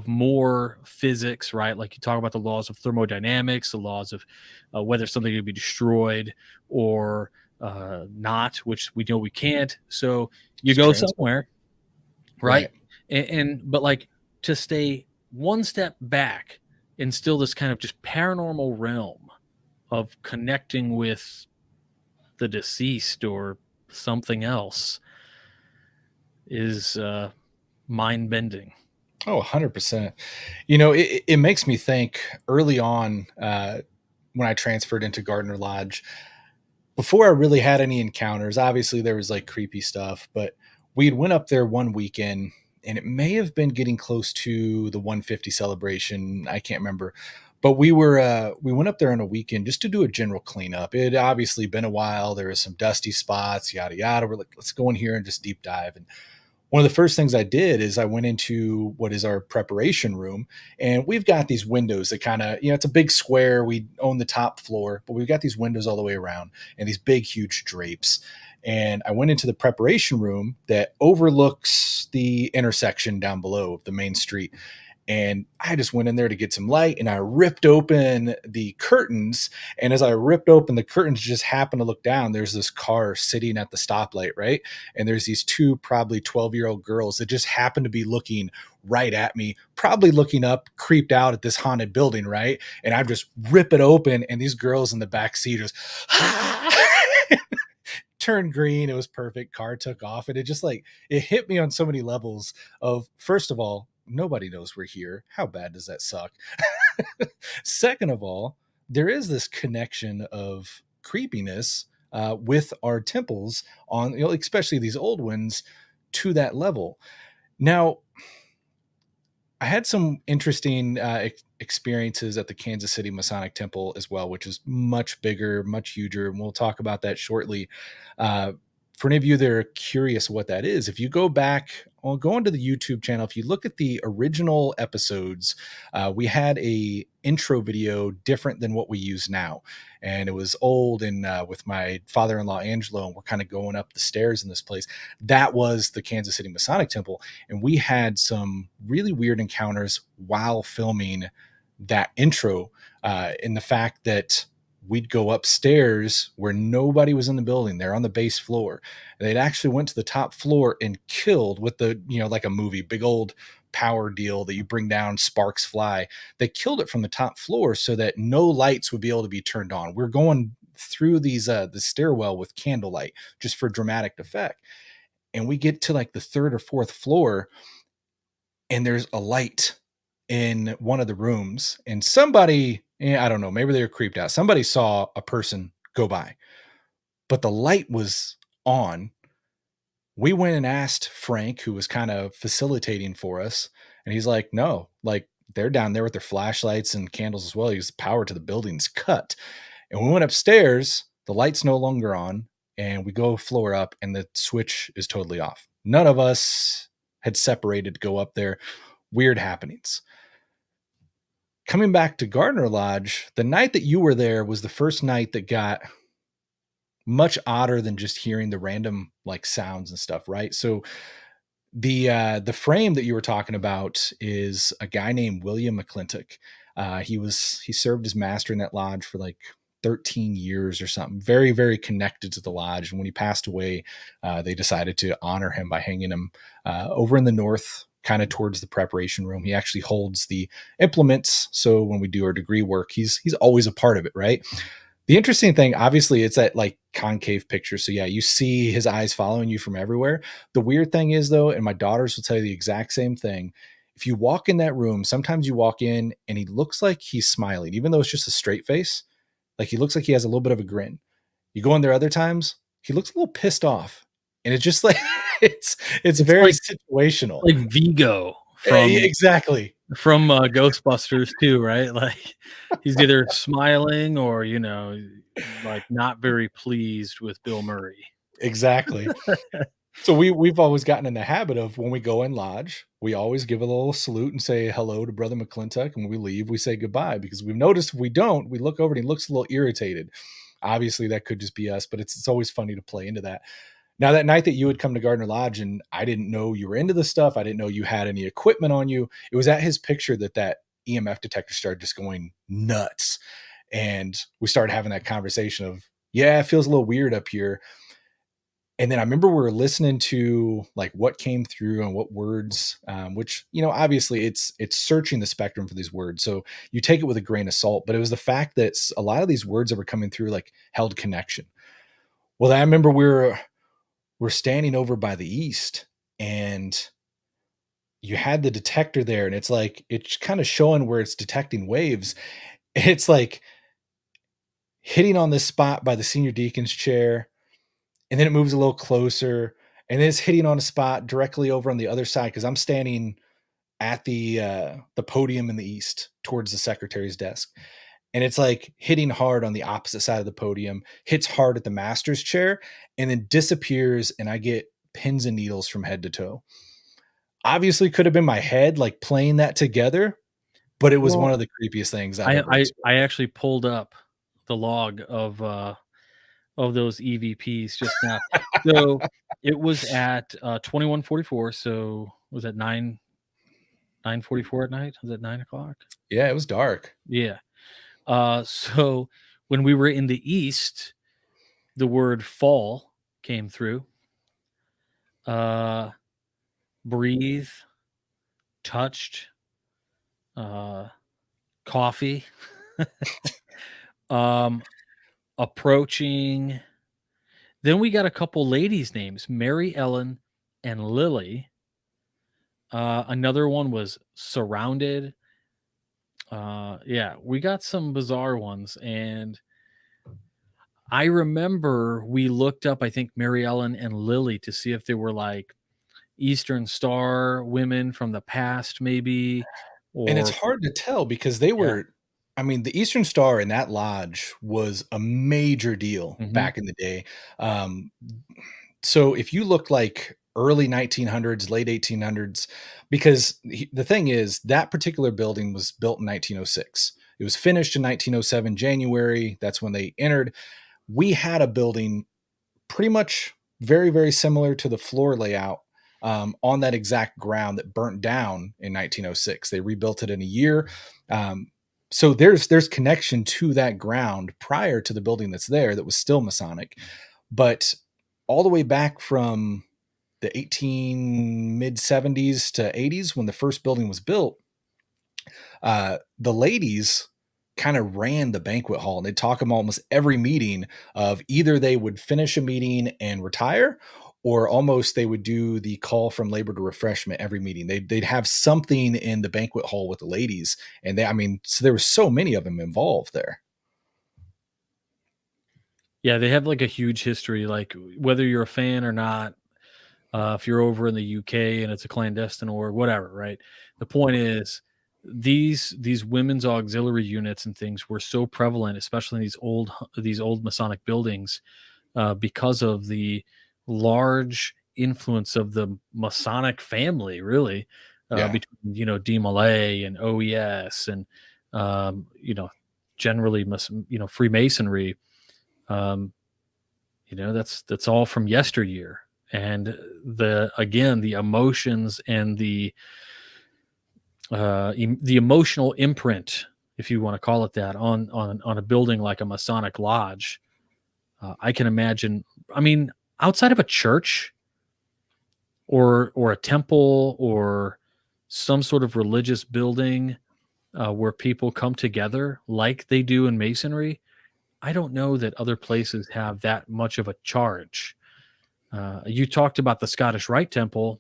more physics, right? Like you talk about the laws of thermodynamics, the laws of whether something can be destroyed or not, which we know we can't. So you It's go trans- somewhere, right? Right. But like, to stay one step back and still this kind of just paranormal realm of connecting with the deceased or something else is mind bending. Oh, 100%. It makes me think early on when I transferred into Gardner Lodge, before I really had any encounters, obviously there was like creepy stuff, but we went up there one weekend and it may have been getting close to the 150 celebration. I can't remember. But we went up there on a weekend just to do a general cleanup. It had obviously been a while. There was some dusty spots, yada yada. We're like, let's go in here and just deep dive. And one of the first things I did is I went into what is our preparation room, and we've got these windows that kind of, it's a big square. We own the top floor, but we've got these windows all the way around and these big, huge drapes. And I went into the preparation room that overlooks the intersection down below of the main street. And I just went in there to get some light and I ripped open the curtains. And as I ripped open the curtains, just happened to look down. There's this car sitting at the stoplight, right? And there's these 2 probably 12-year-old girls that just happen to be looking right at me, probably looking up, creeped out at this haunted building, right? And I just rip it open and these girls in the back seat just turned green. It was perfect. Car took off. And it just like, it hit me on so many levels of, first of all, nobody knows we're here. How bad does that suck? Second of all, there is this connection of creepiness with our temples on, especially these old ones, to that level. Now, I had some interesting experiences at the Kansas City Masonic Temple as well, which is much bigger, much huger, and we'll talk about that shortly. For any of you that are curious what that is, if you go back, I'll go onto the YouTube channel. If you look at the original episodes, we had a intro video different than what we use now. And it was old and with my father-in-law, Angelo, and we're kind of going up the stairs in this place. That was the Kansas City Masonic Temple. And we had some really weird encounters while filming that intro in the fact that we'd go upstairs where nobody was in the building. They're on the base floor. They'd actually went to the top floor and killed with the, like a movie, big old power deal that you bring down, sparks fly. They killed it from the top floor so that no lights would be able to be turned on. We're going through these the stairwell with candlelight just for dramatic effect. And we get to like the 3rd or 4th floor and there's a light in one of the rooms and somebody, I don't know, maybe they were creeped out. Somebody saw a person go by, but the light was on. We went and asked Frank, who was kind of facilitating for us. And he's like, no, like they're down there with their flashlights and candles as well. He's power to the building's cut. And we went upstairs, the light's no longer on, and we go floor up and the switch is totally off. None of us had separated to go up there. Weird happenings. coming back to Gardner Lodge, the night that you were there was the first night that got much odder than just hearing the random like sounds and stuff, right? So the frame that you were talking about is a guy named William McClintock. He served as master in that lodge for like 13 years or something. Very, very connected to the lodge. And when he passed away, they decided to honor him by hanging him over in the north, kind of towards the preparation room. He actually holds the implements, so when we do our degree work, he's always a part of it, right? The interesting thing, obviously, it's that like concave picture. So yeah, you see his eyes following you from everywhere. The weird thing is though, and my daughters will tell you the exact same thing. If you walk in that room, sometimes you walk in and he looks like he's smiling, even though it's just a straight face. Like he looks like he has a little bit of a grin. You go in there other times, he looks a little pissed off. And it's just like it's It's very like situational. Vigo Exactly. from Ghostbusters too, right? Like he's either smiling or like not very pleased with Bill Murray. Exactly. So we've always gotten in the habit of when we go in lodge, we always give a little salute and say hello to Brother McClintock. And when we leave, we say goodbye, because we've noticed if we don't, we look over and he looks a little irritated. Obviously, that could just be us, but it's always funny to play into that. Now, that night that you had come to Gardner Lodge and I didn't know you were into this stuff, I didn't know you had any equipment on you. It was at his picture that EMF detector started just going nuts. And we started having that conversation of, yeah, it feels a little weird up here. And then I remember we were listening to like what came through and what words, which, obviously it's searching the spectrum for these words. So you take it with a grain of salt, but it was the fact that a lot of these words that were coming through like held connection. Well, I remember we're standing over by the east and you had the detector there and it's like, it's kind of showing where it's detecting waves. It's like hitting on this spot by the senior deacon's chair. And then it moves a little closer, and then it's hitting on a spot directly over on the other side, because I'm standing at the podium in the east towards the secretary's desk. And it's like hitting hard on the opposite side of the podium, hits hard at the master's chair, and then disappears, and I get pins and needles from head to toe. Obviously could have been my head like playing that together, but it was one of the creepiest things I've ever experienced. I actually pulled up the log of those EVPs just now. So it was at 21:44. So was it 9:44 at night? Was it 9:00? Yeah, it was dark. Yeah. So when we were in the east, the word fall came through. Breathe, touched, coffee, approaching. Then we got a couple ladies' names, Mary Ellen and Lily. Another one was surrounded. Yeah, we got some bizarre ones. And I remember we looked up, I think, Mary Ellen and Lily to see if they were like Eastern Star women from the past, maybe. And it's hard to tell because they were, I mean, the Eastern Star in that lodge was a major deal back in the day. So if you look like early 1900s, late 1800s, because the thing is that particular building was built in 1906. It was finished in 1907, January. That's when they entered. We had a building pretty much very, very similar to the floor layout on that exact ground that burnt down in 1906. They rebuilt it in a year. So there's connection to that ground prior to the building that's there that was still Masonic. But all the way back from the mid 70s to 80s, when the first building was built, the ladies kind of ran the banquet hall, and they'd talk them almost every meeting of either they would finish a meeting and retire, or almost they would do the call from labor to refreshment every meeting. They'd have something in the banquet hall with the ladies. And so there were so many of them involved there. Yeah, they have like a huge history, like whether you're a fan or not, if you're over in the UK and it's a clandestine or whatever, right? The point is these women's auxiliary units and things were so prevalent, especially in these old Masonic buildings, because of the large influence of the Masonic family, really, between De Molay and OES and You know, generally, Freemasonry. That's all from yesteryear, and the emotions and the emotional imprint, if you want to call it that, on a building like a Masonic lodge. I can imagine. I mean, outside of a church or a temple or some sort of religious building where people come together like they do in Masonry, I don't know that other places have that much of a charge. You talked about the Scottish Rite Temple.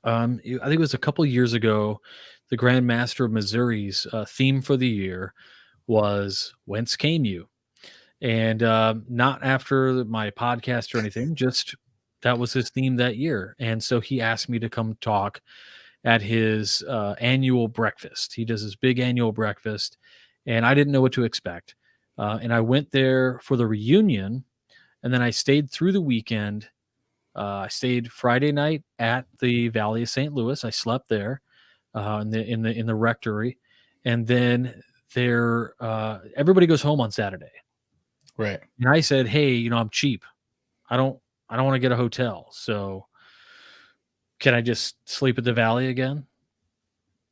I think it was a couple years ago. The Grand Master of Missouri's theme for the year was "Whence Came You," and not after my podcast or anything. Just that was his theme that year, and so he asked me to come talk at his annual breakfast. He does his big annual breakfast, and I didn't know what to expect. And I went there for the reunion, and then I stayed through the weekend. I stayed Friday night at the Valley of St. Louis. I slept there in the rectory, and then there everybody goes home on Saturday. Right. And I said, "Hey, I'm cheap. I don't want to get a hotel, so can I just sleep at the Valley again?"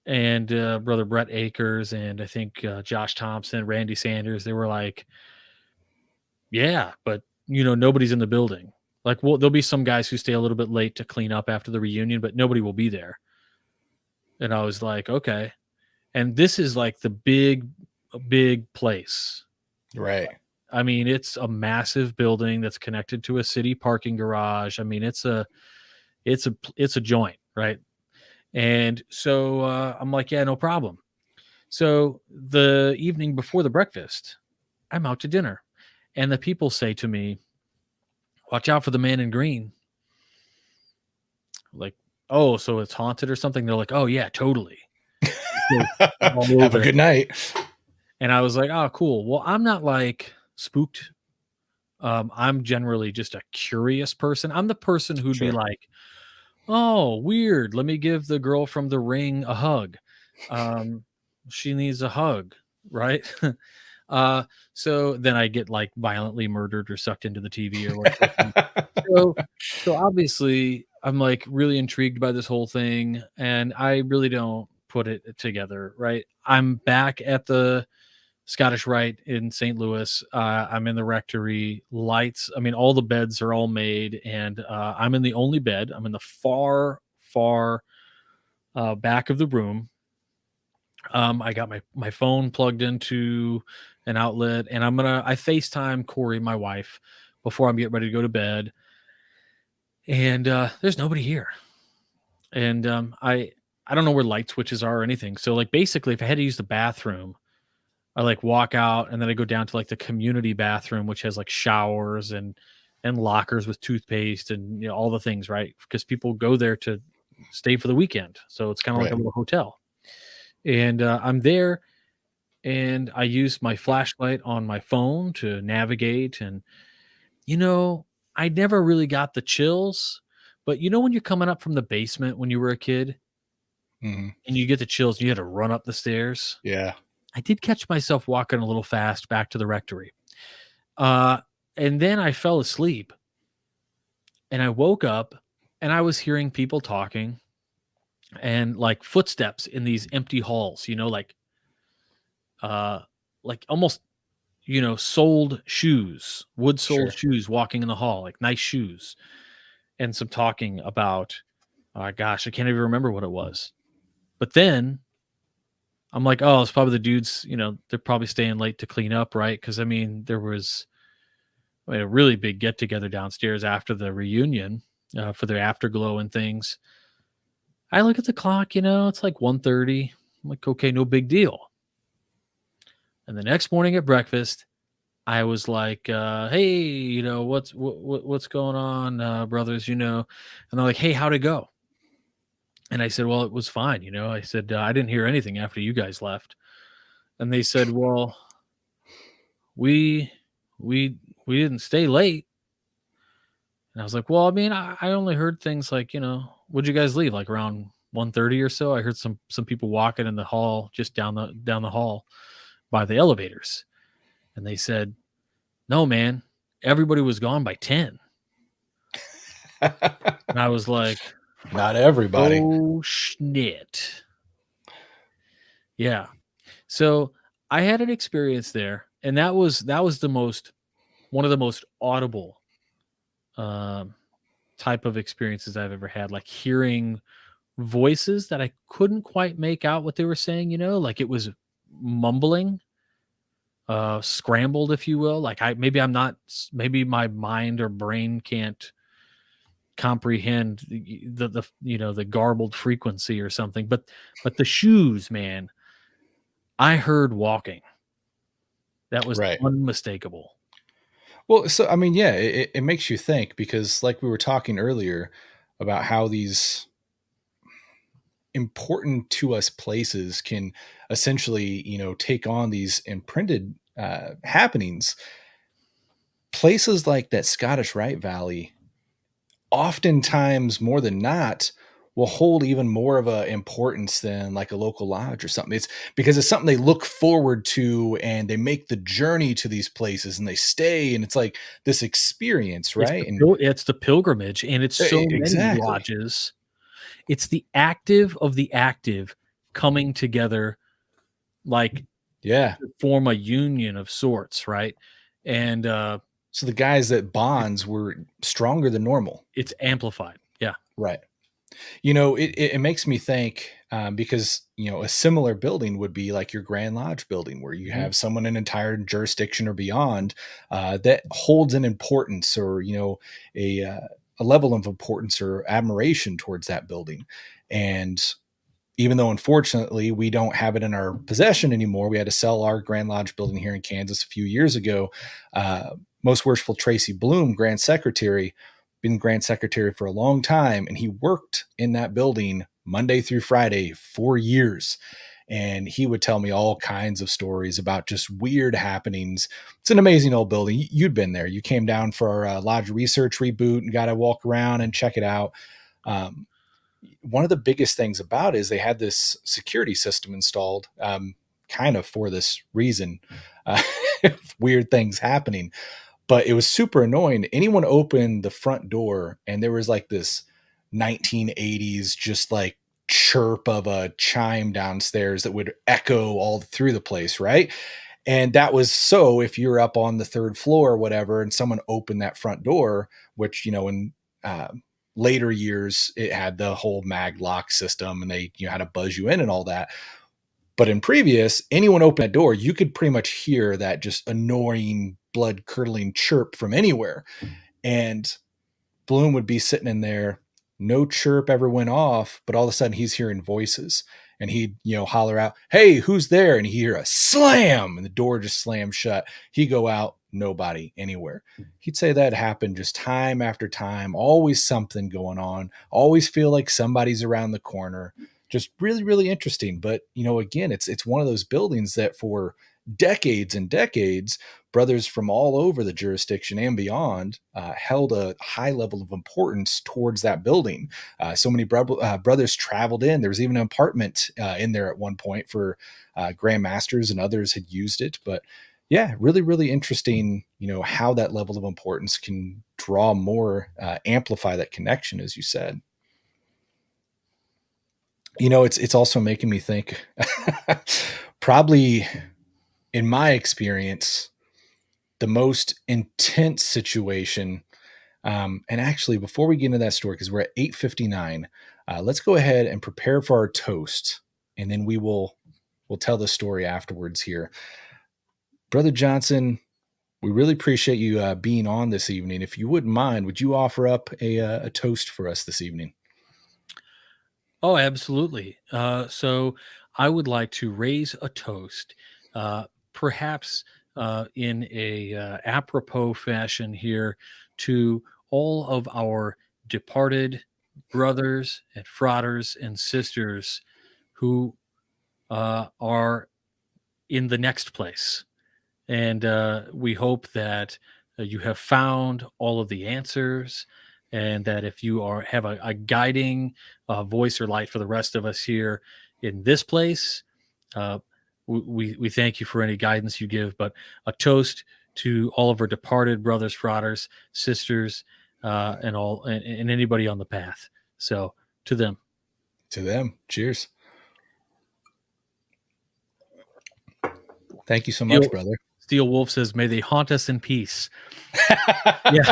And Brother Brett Akers and I think Josh Thompson, Randy Sanders, they were like, "Yeah, but nobody's in the building. Like, well, there'll be some guys who stay a little bit late to clean up after the reunion, but nobody will be there." And I was like, "Okay." And this is like the big place. Right. I mean, it's a massive building that's connected to a city parking garage. I mean, it's a joint, right? And so I'm like, "Yeah, no problem." So the evening before the breakfast, I'm out to dinner, and the people say to me, "Watch out for the man in green." Like, "Oh, so it's haunted or something?" They're like, "Oh yeah, totally." All Have a over it. good night. And I was like, "Oh, cool." Well, I'm not like spooked. I'm generally just a curious person. I'm the person who'd be Sure. like, "Oh, weird. Let me give the girl from The Ring a hug. Um, she needs a hug, right?" uh, so then I get like violently murdered or sucked into the TV or whatever. So, so obviously, I'm like really intrigued by this whole thing, and I really don't put it together. Right? I'm back at the Scottish Rite in St. Louis. I'm in the rectory. Lights. I mean, all the beds are all made, and I'm in the only bed. I'm in the far back of the room. I got my phone plugged into an outlet, and I FaceTime Corey, my wife, before I'm getting ready to go to bed. And there's nobody here, and I don't know where light switches are or anything. So like basically, if I had to use the bathroom, I like walk out and then I go down to like the community bathroom, which has like showers and lockers with toothpaste and all the things, right? Because people go there to stay for the weekend, so it's kind of like a Right. little hotel. And I'm there, and I use my flashlight on my phone to navigate. And you know, I never really got the chills, but when you're coming up from the basement when you were a kid Hmm. and you get the chills, you had to run up the stairs. Yeah. I did catch myself walking a little fast back to the rectory. Uh, and then I fell asleep and I woke up and I was hearing people talking and like footsteps in these empty halls, uh, like almost, soled shoes, wood soled Sure. shoes walking in the hall, like nice shoes, and some talking about, gosh, I can't even remember what it was. But then I'm like, oh, it's probably the dudes, they're probably staying late to clean up, right? Because I mean, there was a really big get together downstairs after the reunion for their afterglow and things. I look at the clock, it's like 1:30. I'm like, okay, no big deal. And the next morning at breakfast, I was like, hey, what's going on, brothers, And they're like, hey, how'd it go? And I said, well, it was fine. I said, I didn't hear anything after you guys left. And they said, well, we we we didn't stay late. And I was like, well, I mean, I only heard things like, what'd you guys leave? Like around 1:30 or so, I heard some people walking in the hall, just down the hall by the elevators, and they said, "No, man, everybody was gone by 10." And I was like, Not everybody. "Oh shit." Yeah. So I had an experience there, and that was the most one of the most audible um, type of experiences I've ever had. Like hearing voices that I couldn't quite make out what they were saying. Like it was mumbling, scrambled, if you will. Like I'm not, maybe my mind or brain can't comprehend the garbled frequency or something. But the shoes, man, I heard walking. That was Right. unmistakable. Well, so I mean, yeah, it makes you think because, like we were talking earlier about how these important to us places can essentially, take on these imprinted happenings. Places like that Scottish Rite Valley, oftentimes more than not, will hold even more of a importance than like a local lodge or something. It's because it's something they look forward to and they make the journey to these places and they stay and it's like this experience, right? And It's the pilgrimage, and it's so many exactly. lodges. It's the active of the active coming together, like Yeah. to form a union of sorts, right? And So the guys that it, bonds were stronger than normal. it's amplified. Yeah. Right. It makes me think because a similar building would be like your Grand Lodge building, where you Mhm. have someone in an entire jurisdiction or beyond that holds an importance or a uh, a level of importance or admiration towards that building, and even though unfortunately we don't have it in our possession anymore, we had to sell our Grand Lodge building here in Kansas a few years ago. Most Worshipful Tracy Bloom, Grand Secretary, been Grand Secretary for a long time, and he worked in that building Monday through Friday for years. And he would tell me all kinds of stories about just weird happenings. It's an amazing old building. You'd been there. You came down for our Lodge Research reboot and got to walk around and check it out. Um, One of the biggest things about it is they had this security system installed, kind of for this reason, uh, weird things happening. But it was super annoying. Anyone opened the front door, and there was like this 1980s, just like chirp of a chime downstairs that would echo all through the place, right? And that was so if you're up on the third floor or whatever, and someone opened that front door, which, in uh, later years, it had the whole mag lock system and they, had to buzz you in and all that. But in previous, anyone open that door, you could pretty much hear that just annoying, blood curdling chirp from anywhere. And Bloom would be sitting in there, no chirp ever went off, but all of a sudden he's hearing voices and he'd, holler out, "Hey, who's there?" And he'd hear a slam and the door just slammed shut. He'd go out, nobody anywhere. He'd say that happened just time after time, always something going on, always feel like somebody's around the corner. Just really, really interesting. But, again, it's one of those buildings that for decades and decades, brothers from all over the jurisdiction and beyond held a high level of importance towards that building. So many brothers traveled in. There was even an apartment in there at one point for Grand Masters, and others had used it. But yeah, really, really interesting, how that level of importance can draw more, amplify that connection, as you said. It's also making me think, probably in my experience, the most intense situation. And actually, before we get into that story, because we're at 8:59, let's go ahead and prepare for our toast, and then we'll tell the story afterwards here. Brother Johnson, we really appreciate you being on this evening. If you wouldn't mind, would you offer up a toast for us this evening? Oh, absolutely. So I would like to raise a toast, perhaps in a apropos fashion here, to all of our departed brothers and fratres and sisters who are in the next place. And we hope that you have found all of the answers and that if you have a guiding voice or light for the rest of us here in this place, uh, we thank you for any guidance you give. But a toast to all of our departed brothers, fratres, sisters, and anybody on the path. So to them. To them. Cheers. Thank you so much, brother. Steel Wolf says, "May they haunt us in peace." Yeah,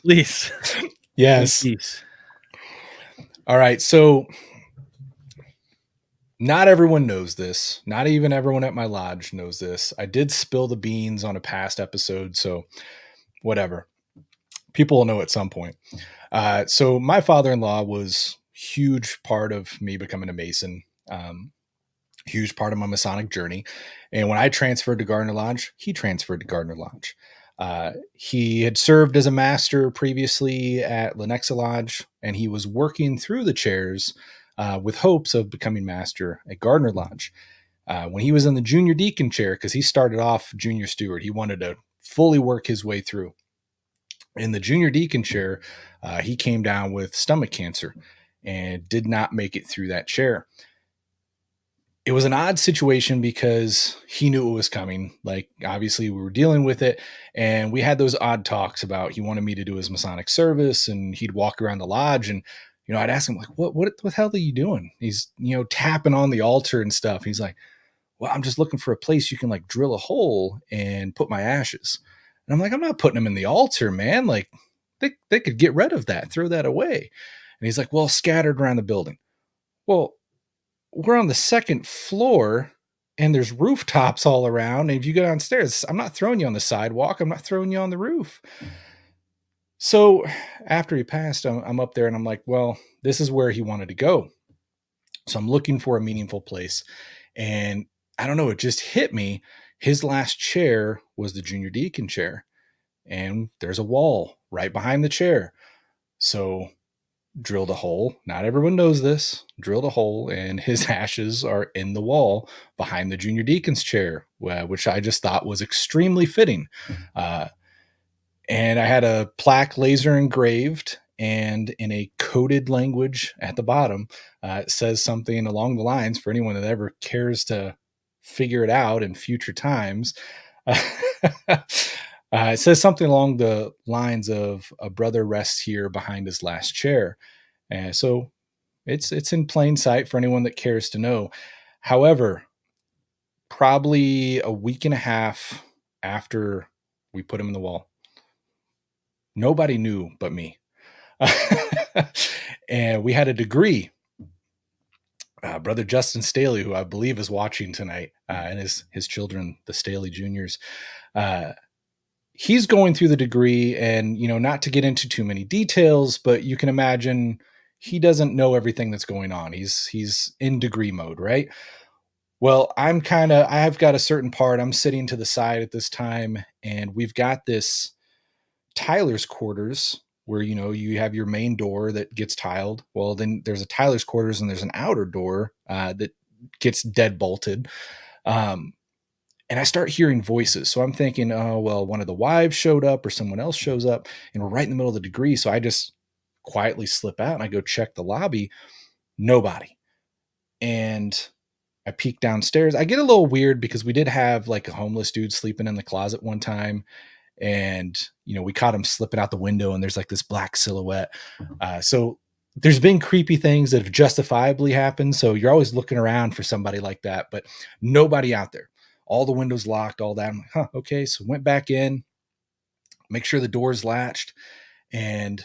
please. Yes. In peace. All right. So not everyone knows this. Not even everyone at my lodge knows this. I did spill the beans on a past episode, so whatever. People will know at some point. So my father-in-law was huge part of me becoming a Mason. Huge part of my Masonic journey. And when I transferred to Gardner Lodge, he transferred to Gardner Lodge. He had served as a master previously at Lenexa Lodge, and he was working through the chairs with hopes of becoming master at Gardner Lodge. When he was in the junior deacon chair, because he started off junior steward, he wanted to fully work his way through. In the junior deacon chair, he came down with stomach cancer and did not make it through that chair. It was an odd situation because he knew it was coming. Like, obviously we were dealing with it, and we had those odd talks about he wanted me to do his Masonic service, and he'd walk around the lodge, and I'd ask him, like, what the hell are you doing? He's tapping on the altar and stuff. He's like, well, I'm just looking for a place you can like drill a hole and put my ashes. And I'm like, I'm not putting them in the altar, man. Like, they could get rid of that, throw that away. And he's like, well, scattered around the building. Well, we're on the second floor and there's rooftops all around. And if you go downstairs, I'm not throwing you on the sidewalk. I'm not throwing you on the roof. So after he passed, I'm up there and I'm like, well, this is where he wanted to go. So I'm looking for a meaningful place. And I don't know, it just hit me. His last chair was the junior deacon chair. And there's a wall right behind the chair. So drilled a hole. Not everyone knows this. Drilled a hole, and his ashes are in the wall behind the junior deacon's chair, which I just thought was extremely fitting. And I had a plaque laser engraved, and in a coded language at the bottom, it says something along the lines, for anyone that ever cares to figure it out in future times. It says something along the lines of "A brother rests here behind his last chair." And so it's in plain sight for anyone that cares to know. However, probably a week and a half after we put him in the wall, nobody knew but me. And we had a degree. Brother Justin Staley, who I believe is watching tonight, and his children, the Staley Juniors, he's going through the degree, and not to get into too many details, but you can imagine he doesn't know everything that's going on. He's in degree mode, right? Well, I've got a certain part. I'm sitting to the side at this time, and we've got this tiler's quarters where you have your main door that gets tiled. Well, then there's a tiler's quarters, and there's an outer door that gets dead bolted. And I start hearing voices. So I'm thinking, oh, well, one of the wives showed up or someone else shows up, and we're right in the middle of the degree. So I just quietly slip out and I go check the lobby. Nobody. And I peek downstairs. I get a little weird because we did have like a homeless dude sleeping in the closet one time. And, we caught him slipping out the window, and there's like this black silhouette. So there's been creepy things that have justifiably happened. So you're always looking around for somebody like that, but nobody out there. All the windows locked, all that. I'm like, okay. So went back in, make sure the door's latched, and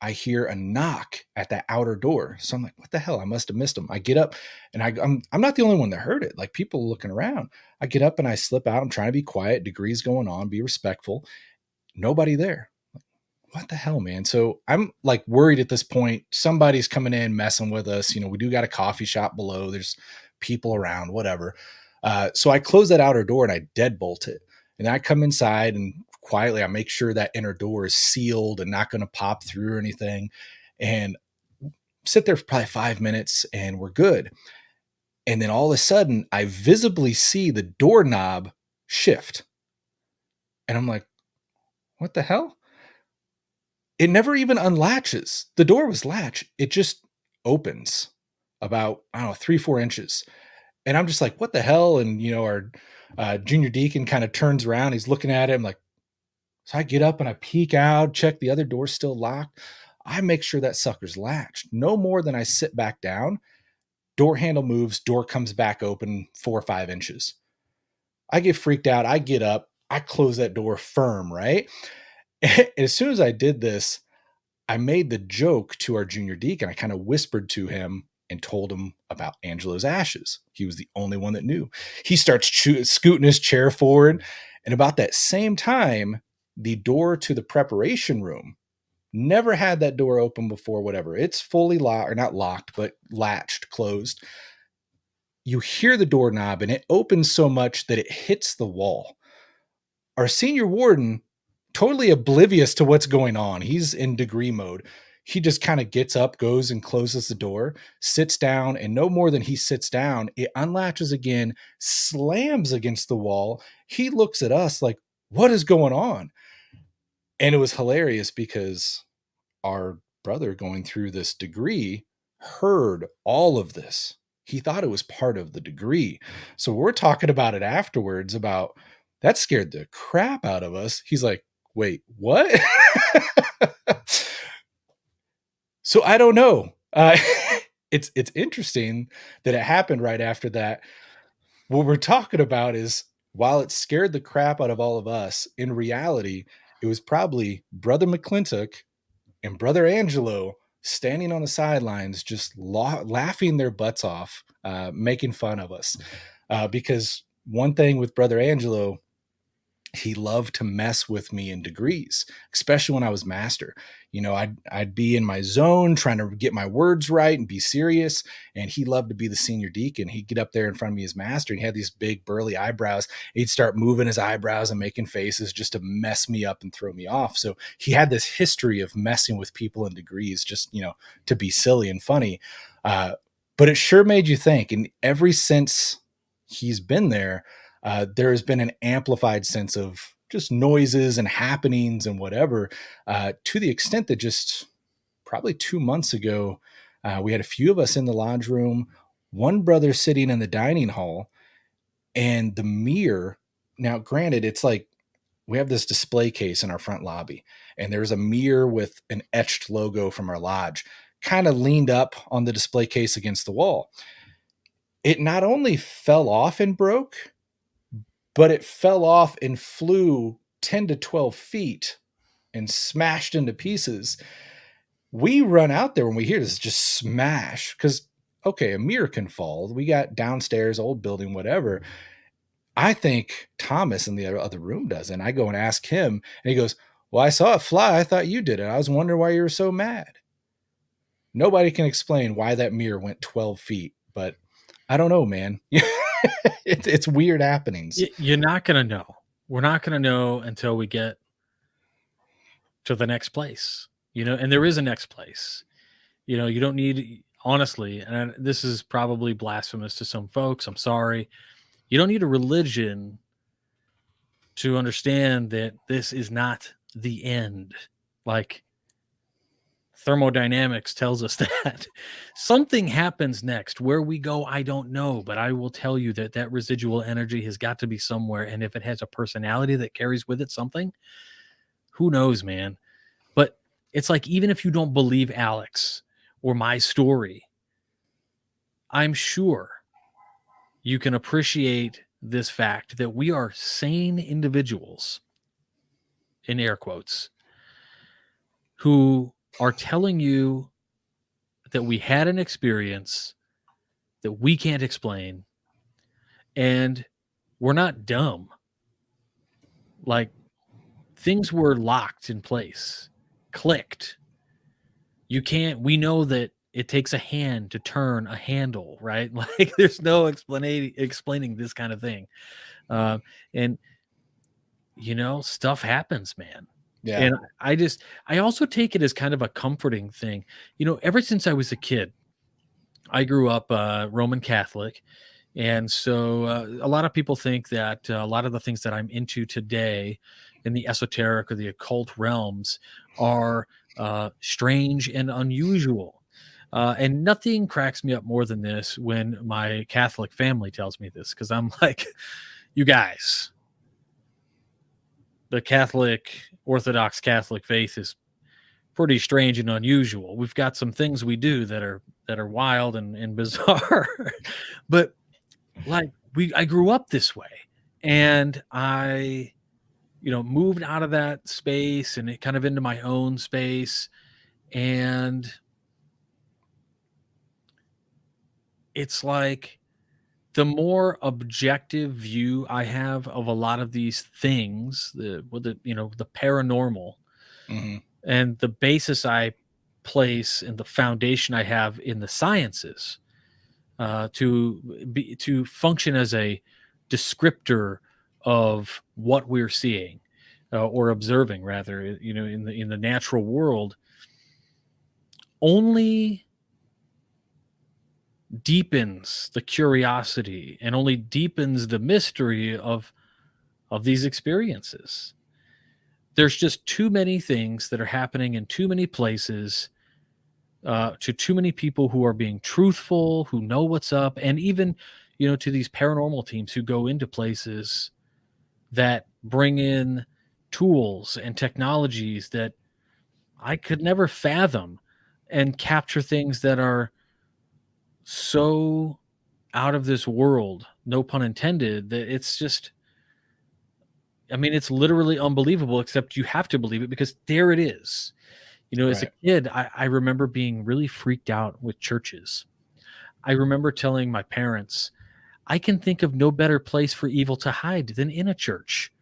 I hear a knock at that outer door. So I'm like, what the hell? I must have missed him. I get up, and I'm not the only one that heard it. Like, people looking around. I get up and I slip out. I'm trying to be quiet. Degrees going on, be respectful. Nobody there. What the hell, man? So I'm like worried at this point. Somebody's coming in, messing with us. We do got a coffee shop below. There's people around, whatever. So I close that outer door and I deadbolt it. And I come inside, and quietly I make sure that inner door is sealed and not going to pop through or anything. And sit there for probably 5 minutes, and we're good. And then all of a sudden I visibly see the doorknob shift. And I'm like, what the hell? It never even unlatches. The door was latched. It just opens about, I don't know, 3-4 inches. And I'm just like, what the hell? And, our junior deacon kind of turns around. He's looking at it. I'm like, so I get up and I peek out, check the other door's still locked. I make sure that sucker's latched. No more than I sit back down. Door handle moves, door comes back open 4 or 5 inches. I get freaked out. I get up. I close that door firm, right? As soon as I did this, I made the joke to our junior deacon. I kind of whispered to him and told him about Angelo's ashes. He was the only one that knew. He starts scooting his chair forward. And about that same time, the door to the preparation room, never had that door open before, whatever. It's fully locked, or not locked, but latched, closed. You hear the doorknob and it opens so much that it hits the wall. Our senior warden, totally oblivious to what's going on. He's in degree mode. He just kind of gets up, goes and closes the door, sits down, and no more than he sits down, it unlatches again, slams against the wall. He looks at us like, what is going on? And it was hilarious because our brother going through this degree heard all of this. He thought it was part of the degree. So we're talking about it afterwards about that scared the crap out of us. He's like, wait, what? So I don't know. It's interesting that it happened right after that. What we're talking about is, while it scared the crap out of all of us, in reality, it was probably Brother McClintock and Brother Angelo standing on the sidelines, just laughing their butts off, making fun of us. Because one thing with Brother Angelo, he loved to mess with me in degrees, especially when I was master. I'd be in my zone trying to get my words right and be serious. And he loved to be the senior deacon. He'd get up there in front of me as master, and he had these big burly eyebrows. He'd start moving his eyebrows and making faces just to mess me up and throw me off. So he had this history of messing with people in degrees, just, to be silly and funny. But it sure made you think. And ever since he's been there, there has been an amplified sense of just noises and happenings and whatever, to the extent that just probably 2 months ago, we had a few of us in the lodge room, one brother sitting in the dining hall, and the mirror. Now, granted, it's like we have this display case in our front lobby, and there's a mirror with an etched logo from our lodge kind of leaned up on the display case against the wall. It not only fell off and broke, but it fell off and flew 10 to 12 feet and smashed into pieces. We run out there when we hear this just smash, because, okay, a mirror can fall. We got downstairs, old building, whatever. I think Thomas in the other room does. And I go and ask him, and he goes, well, I saw it fly. I thought you did it. I was wondering why you were so mad. Nobody can explain why that mirror went 12 feet, but I don't know, man. It's weird happenings. You're not going to know. We're not going to know until we get to the next place, and there is a next place. You don't need, honestly, and this is probably blasphemous to some folks. I'm sorry. You don't need a religion to understand that this is not the end. Like, thermodynamics tells us that something happens next. Where we go, I don't know, but I will tell you that residual energy has got to be somewhere. And if it has a personality that carries with it something, who knows, man? But it's like, even if you don't believe Alex or my story, I'm sure you can appreciate this fact that we are sane individuals, in air quotes, who are telling you that we had an experience that we can't explain, and we're not dumb. Like, things were locked in place, clicked. We know that it takes a hand to turn a handle, right? Like, there's no explaining this kind of thing. And stuff happens, man. Yeah. And I also take it as kind of a comforting thing. Ever since I was a kid, I grew up Roman Catholic. And so a lot of people think that a lot of the things that I'm into today in the esoteric or the occult realms are strange and unusual. And nothing cracks me up more than this when my Catholic family tells me this, because I'm like, you guys, the Catholic, Orthodox Catholic faith is pretty strange and unusual. We've got some things we do that are wild and bizarre. But like I grew up this way, and I moved out of that space and it kind of into my own space. And it's like the more objective view I have of a lot of these things, the paranormal, Hmm. and the basis I place and the foundation I have in the sciences, to function as a descriptor of what we're seeing, or observing, rather, in the natural world, only deepens the curiosity and only deepens the mystery of these experiences. There's just too many things that are happening in too many places, to too many people who are being truthful, who know what's up, and even to these paranormal teams who go into places that bring in tools and technologies that I could never fathom, and capture things that are so out of this world, no pun intended, that it's just, I mean, it's literally unbelievable, except you have to believe it because there it is. As a Right. kid, I remember being really freaked out with churches. I remember telling my parents, I can think of no better place for evil to hide than in a church.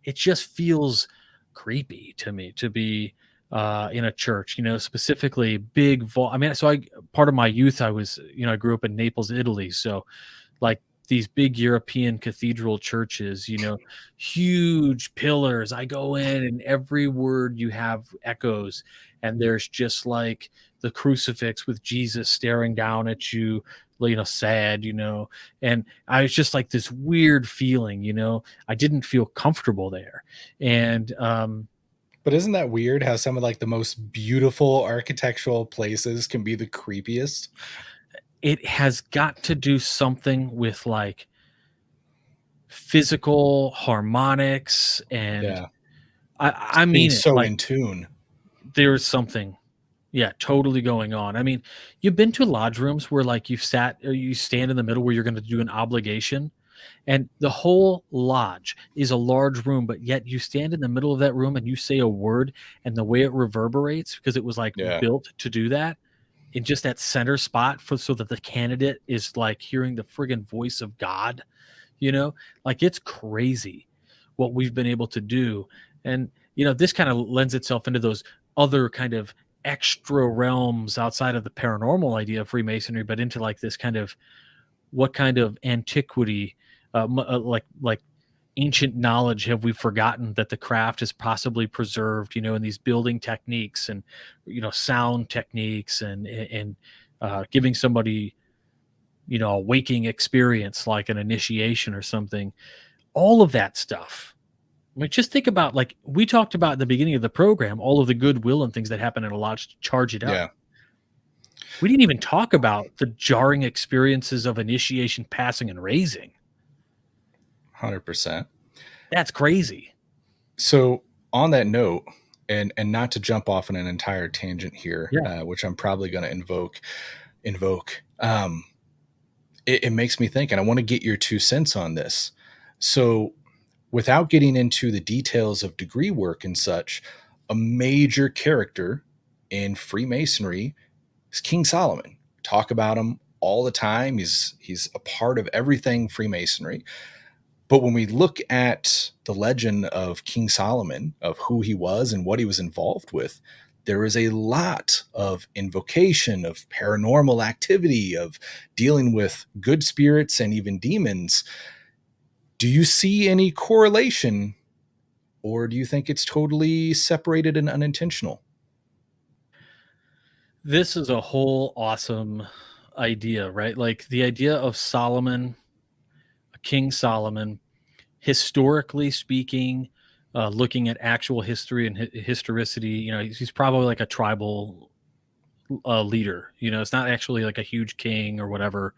It just feels creepy to me to be in a church, specifically big I mean, so I part of my youth, I grew up in Naples, Italy. So like these big European cathedral churches, huge pillars. I go in and every word you have echoes, and there's just like the crucifix with Jesus staring down at you, sad, and I was just like this weird feeling, I didn't feel comfortable there. And But isn't that weird how some of like the most beautiful architectural places can be the creepiest? it has got to do something with like physical harmonics, and Yeah. I Being mean it, so like in tune. there's something, yeah, totally going on. I mean, you've been to lodge rooms where like you've sat or you stand in the middle where you're going to do an obligation, and the whole lodge is a large room, but yet you stand in the middle of that room and you say a word, and the way it reverberates, because it was like Yeah. built to do that in just that center spot, so that the candidate is like hearing the friggin' voice of God, like it's crazy what we've been able to do. And this kind of lends itself into those other kind of extra realms outside of the paranormal idea of Freemasonry, but into like this kind of, what kind of antiquity, like ancient knowledge have we forgotten that the craft is possibly preserved, in these building techniques, and sound techniques, and giving somebody a waking experience like an initiation or something. All of that stuff. I mean, just think about, like we talked about at the beginning of the program, all of the goodwill and things that happen in a lodge to charge it up. Yeah. We didn't even talk about the jarring experiences of initiation, passing, and raising. 100%. That's crazy. So on that note, and not to jump off on an entire tangent here, Yeah. which I'm probably going to invoke, it makes me think, and I want to get your 2 cents on this. So without getting into the details of degree work and such, a major character in Freemasonry is King Solomon. Talk about him all the time. He's a part of everything Freemasonry. But when we look at the legend of King Solomon, of who he was and what he was involved with, there is a lot of invocation, of paranormal activity, of dealing with good spirits and even demons. Do you see any correlation, or do you think it's totally separated and unintentional? This is a whole awesome idea, right? Like the idea of Solomon, King Solomon, historically speaking, looking at actual history and historicity, he's probably like a tribal leader. It's not actually like a huge king or whatever.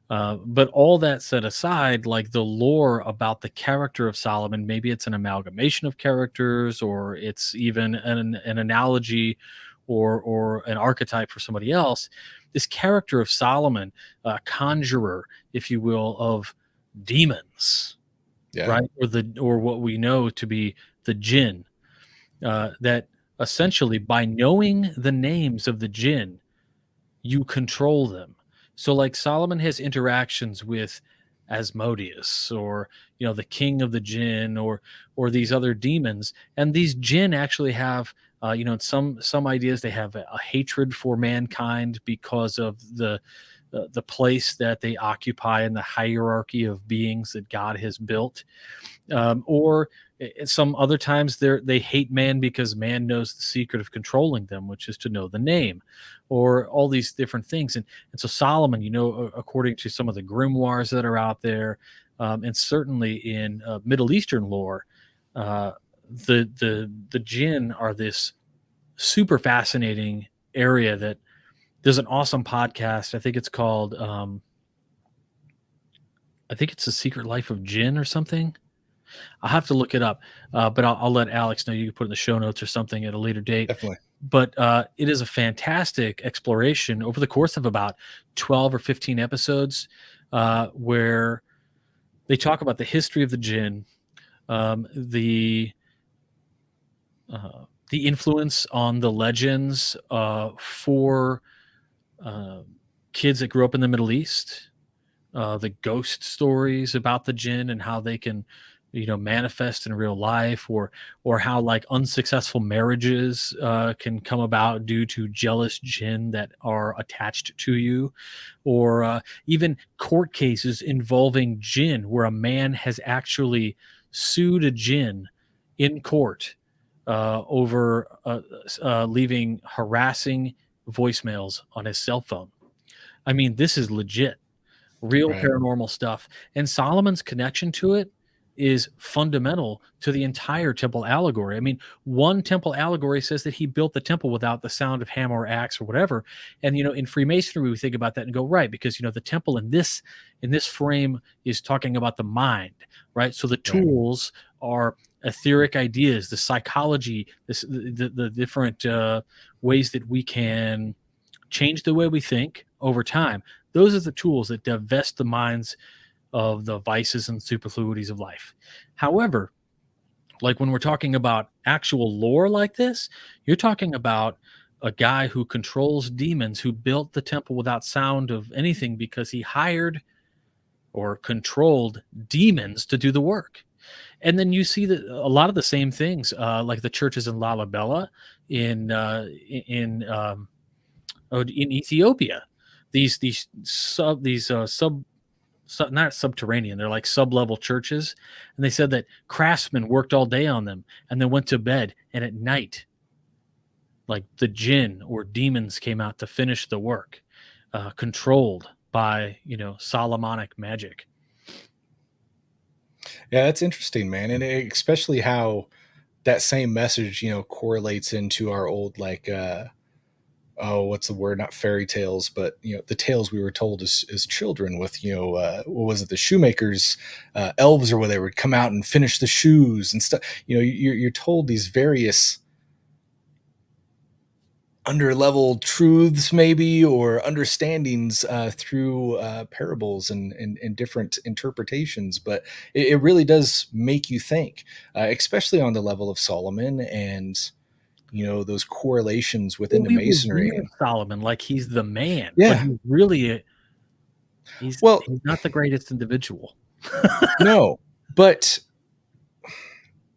But all that set aside, like the lore about the character of Solomon, maybe it's an amalgamation of characters, or it's even an analogy or an archetype for somebody else. This character of Solomon, conjurer, if you will, of demons, Yeah. right? Or what we know to be the jinn, that essentially by knowing the names of the jinn, you control them. So like Solomon has interactions with Asmodeus, or the king of the jinn, or these other demons, and these jinn actually have in some ideas they have a hatred for mankind because of the place that they occupy in the hierarchy of beings that God has built. Or some other times they hate man because man knows the secret of controlling them, which is to know the name, or all these different things. And so Solomon, according to some of the grimoires that are out there, and certainly in Middle Eastern lore, the jinn are this super fascinating area that there's an awesome podcast. I think it's called I think it's The Secret Life of Jinn or something. I'll have to look it up, but I'll let Alex know. You can put in the show notes or something at a later date. Definitely. But it is a fantastic exploration over the course of about 12 or 15 episodes, where they talk about the history of the jinn, the influence on the legends for kids that grew up in the Middle East, the ghost stories about the jinn and how they can manifest in real life, or how like unsuccessful marriages can come about due to jealous jinn that are attached to you, or even court cases involving jinn where a man has actually sued a jinn in court over leaving harassing voicemails on his cell phone. I mean, this is legit, real Right. paranormal stuff. And Solomon's connection to it is fundamental to the entire temple allegory. I mean, one temple allegory says that he built the temple without the sound of hammer or axe or whatever. And in Freemasonry, we think about that and go, right, because the temple in this frame is talking about the mind, right? So the tools are etheric ideas, the psychology, the different ways that we can change the way we think over time. Those are the tools that divest the minds of the vices and superfluities of life. However, like when we're talking about actual lore like this, you're talking about a guy who controls demons, who built the temple without sound of anything because he hired or controlled demons to do the work. And then you see that a lot of the same things, like the churches in Lalibela in Ethiopia. These not subterranean, they're like sub-level churches, and they said that craftsmen worked all day on them and then went to bed, and at night, like the jinn or demons came out to finish the work, controlled by Solomonic magic. Yeah, that's interesting, man. And especially how that same message, correlates into our old, like, what's the word? Not fairy tales, but, the tales we were told as children with, what was it? The shoemakers, elves, or where they would come out and finish the shoes and stuff. You're told these various under-level truths, maybe, or understandings through parables and different interpretations. But it really does make you think, especially on the level of Solomon and those correlations within the We Masonry. revere Solomon like he's the man, but Yeah. he's really he's not the greatest individual. No, but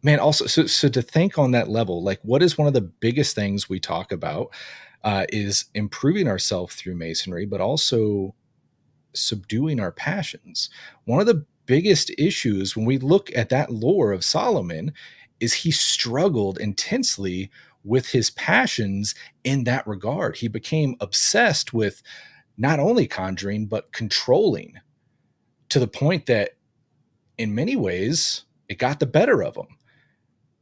man, also, so to think on that level, like, what is one of the biggest things we talk about is improving ourselves through Masonry, but also subduing our passions. One of the biggest issues when we look at that lore of Solomon is he struggled intensely with his passions in that regard. He became obsessed with not only conjuring, but controlling, to the point that in many ways it got the better of him.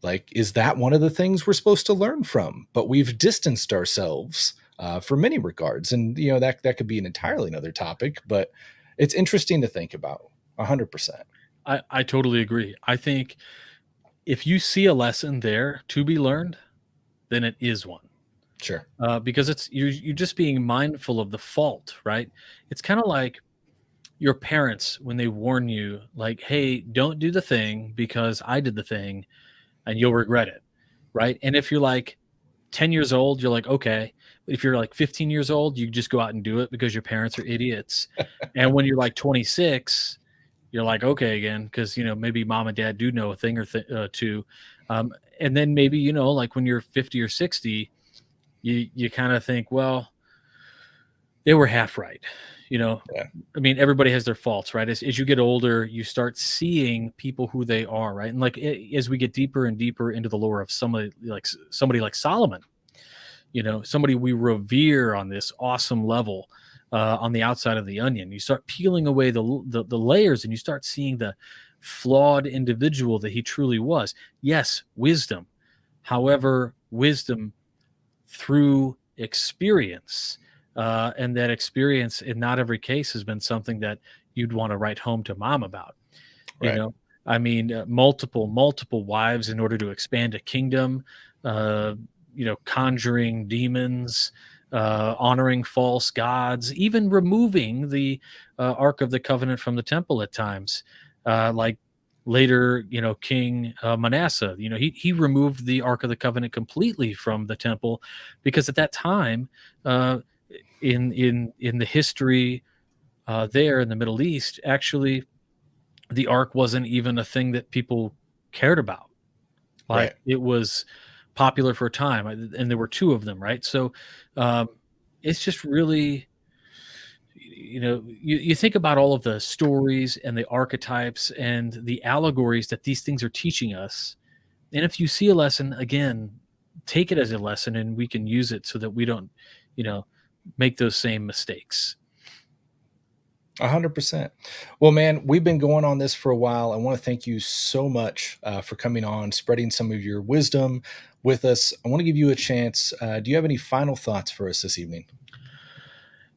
Like, is that one of the things we're supposed to learn from? But we've distanced ourselves for many regards. And, that could be an entirely another topic, but it's interesting to think about 100%. I totally agree. I think if you see a lesson there to be learned, then it is one. Sure. Because you're just being mindful of the fault, right? It's kind of like your parents when they warn you, like, "Hey, don't do the thing because I did the thing, and you'll regret it," right? And if you're like 10 years old, you're like, okay. But if you're like 15 years old, you just go out and do it because your parents are idiots. And when you're like 26, you're like, okay, again, because, maybe mom and dad do know a thing or two. And then maybe, like when you're 50 or 60, you kind of think, well, they were half right. Yeah. I mean, everybody has their faults, right? As you get older, you start seeing people who they are, right? And like as we get deeper and deeper into the lore of somebody like Solomon, somebody we revere on this awesome level, on the outside of the onion, you start peeling away the layers, and you start seeing the flawed individual that he truly was. Yes, wisdom. However, wisdom through experience. And that experience in not every case has been something that you'd want to write home to mom about. Right. I mean, multiple wives in order to expand a kingdom, conjuring demons, honoring false gods, even removing the Ark of the Covenant from the temple at times, like later, King Manasseh. He removed the Ark of the Covenant completely from the temple because at that time, in the history there in the Middle East, actually, the Ark wasn't even a thing that people cared about. Like, Right. it was popular for a time, and there were two of them, right? So it's just really, you think about all of the stories and the archetypes and the allegories that these things are teaching us. And if you see a lesson, again, take it as a lesson, and we can use it so that we don't, make those same mistakes. 100%. Well, man, we've been going on this for a while. I want to thank you so much for coming on, spreading some of your wisdom with us. I want to give you a chance. Do you have any final thoughts for us this evening?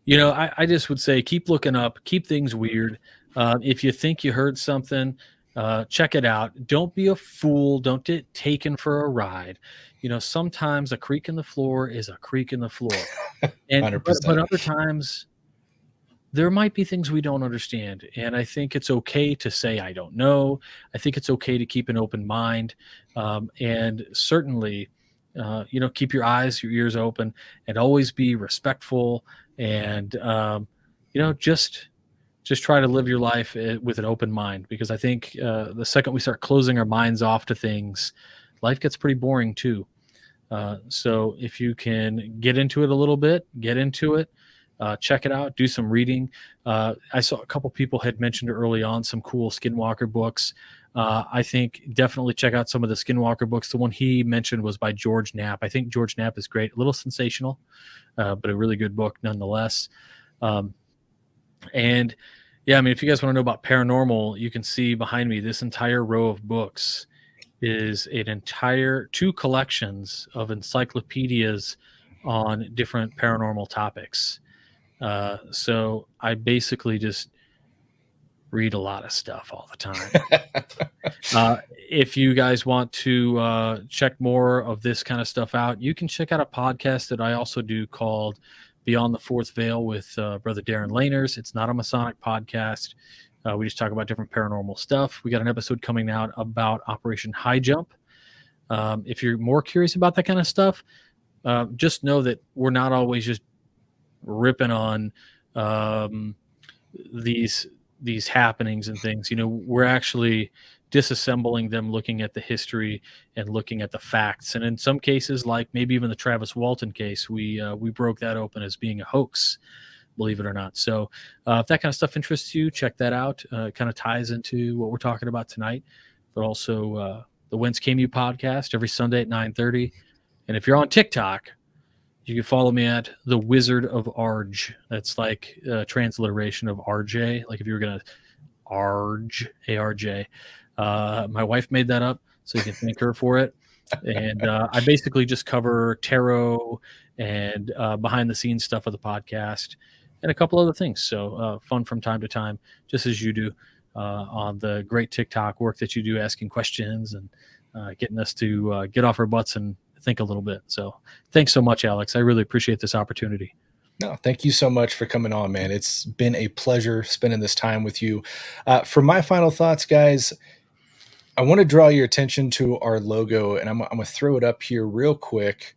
I just would say keep looking up, keep things weird. If you think you heard something, check it out. Don't be a fool. Don't get taken for a ride. Sometimes a creak in the floor is a creak in the floor. And but 100%. other times there might be things we don't understand. And I think it's okay to say, I don't know. I think it's okay to keep an open mind. And certainly, keep your eyes, your ears open, and always be respectful. And, just try to live your life with an open mind, because I think the second we start closing our minds off to things, life gets pretty boring too. So if you can get into it a little bit, get into it. Check it out, do some reading. I saw a couple people had mentioned early on some cool Skinwalker books. I think definitely check out some of the Skinwalker books. The one he mentioned was by George Knapp. I think George Knapp is great, a little sensational, but a really good book nonetheless. And yeah, I mean, if you guys want to know about paranormal, you can see behind me this entire row of books is an entire 2 collections of encyclopedias on different paranormal topics. So I basically just read a lot of stuff all the time. If you guys want to check more of this kind of stuff out, you can check out a podcast that I also do called Beyond the Fourth Veil with Brother Darren Laners. It's not a Masonic podcast. We just talk about different paranormal stuff. We got an episode coming out about Operation High Jump. If you're more curious about that kind of stuff, just know that we're not always just ripping on these happenings and things. We're actually disassembling them, looking at the history and looking at the facts. And in some cases, like maybe even the Travis Walton case, we broke that open as being a hoax, believe it or not. So if that kind of stuff interests you, check that out. It kind of ties into what we're talking about tonight, but also the Whence Came You podcast every Sunday at 9:30. And if you're on TikTok, you can follow me at the Wizard of Arj. That's like a transliteration of RJ. Like if you were going to Arj, ARJ. My wife made that up, so you can thank her for it. And I basically just cover tarot and behind the scenes stuff of the podcast and a couple other things. So fun from time to time, just as you do on the great TikTok work that you do, asking questions and getting us to get off our butts and think a little bit. So thanks so much, Alex. I really appreciate this opportunity. No, thank you so much for coming on, man. It's been a pleasure spending this time with you. For my final thoughts, guys, I want to draw your attention to our logo, and I'm going to throw it up here real quick.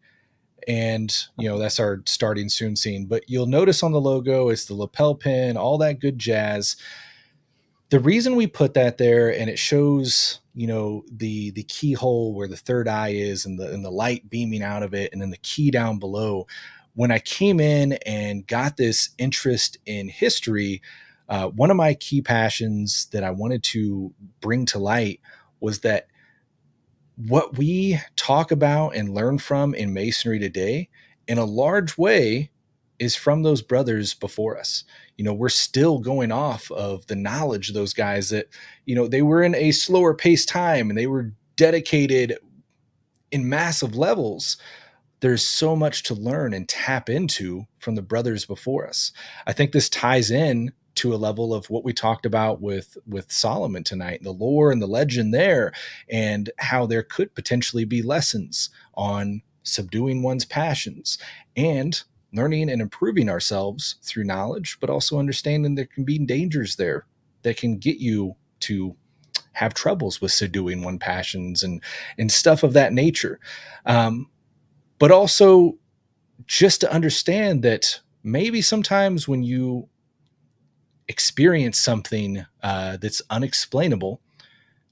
And, that's our starting soon scene. But you'll notice on the logo, it's the lapel pin, all that good jazz. The reason we put that there, and it shows, the keyhole where the third eye is, and the light beaming out of it, and then the key down below. When I came in and got this interest in history, one of my key passions that I wanted to bring to light was that what we talk about and learn from in Masonry today, in a large way, is from those brothers before us. We're still going off of the knowledge of those guys that, they were in a slower paced time and they were dedicated in massive levels. There's so much to learn and tap into from the brothers before us. I think this ties in to a level of what we talked about with Solomon tonight, the lore and the legend there, and how there could potentially be lessons on subduing one's passions and learning and improving ourselves through knowledge, but also understanding there can be dangers there that can get you to have troubles with subduing one's passions and stuff of that nature. But also just to understand that maybe sometimes when you experience something that's unexplainable,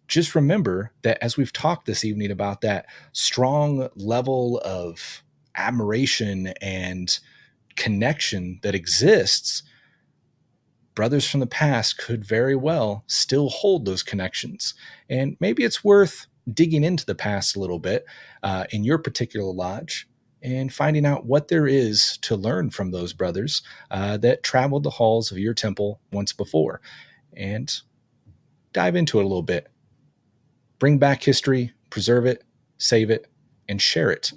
just remember that, as we've talked this evening about that strong level of admiration and connection that exists, brothers from the past could very well still hold those connections. And maybe it's worth digging into the past a little bit in your particular lodge and finding out what there is to learn from those brothers that traveled the halls of your temple once before, and dive into it a little bit. Bring back history, preserve it, save it, and share it,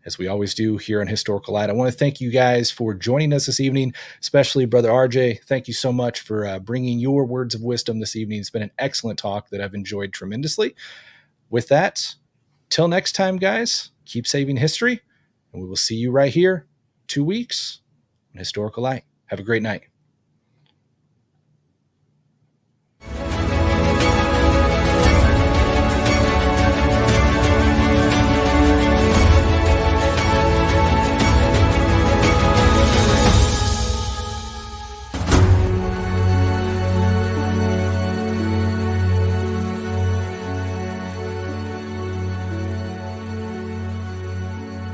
as we always do here on Historical Light. I want to thank you guys for joining us this evening, especially Brother RJ. Thank you so much for bringing your words of wisdom this evening. It's been an excellent talk that I've enjoyed tremendously. With that, till next time, guys, keep saving history, and we will see you right here 2 weeks on Historical Light. Have a great night.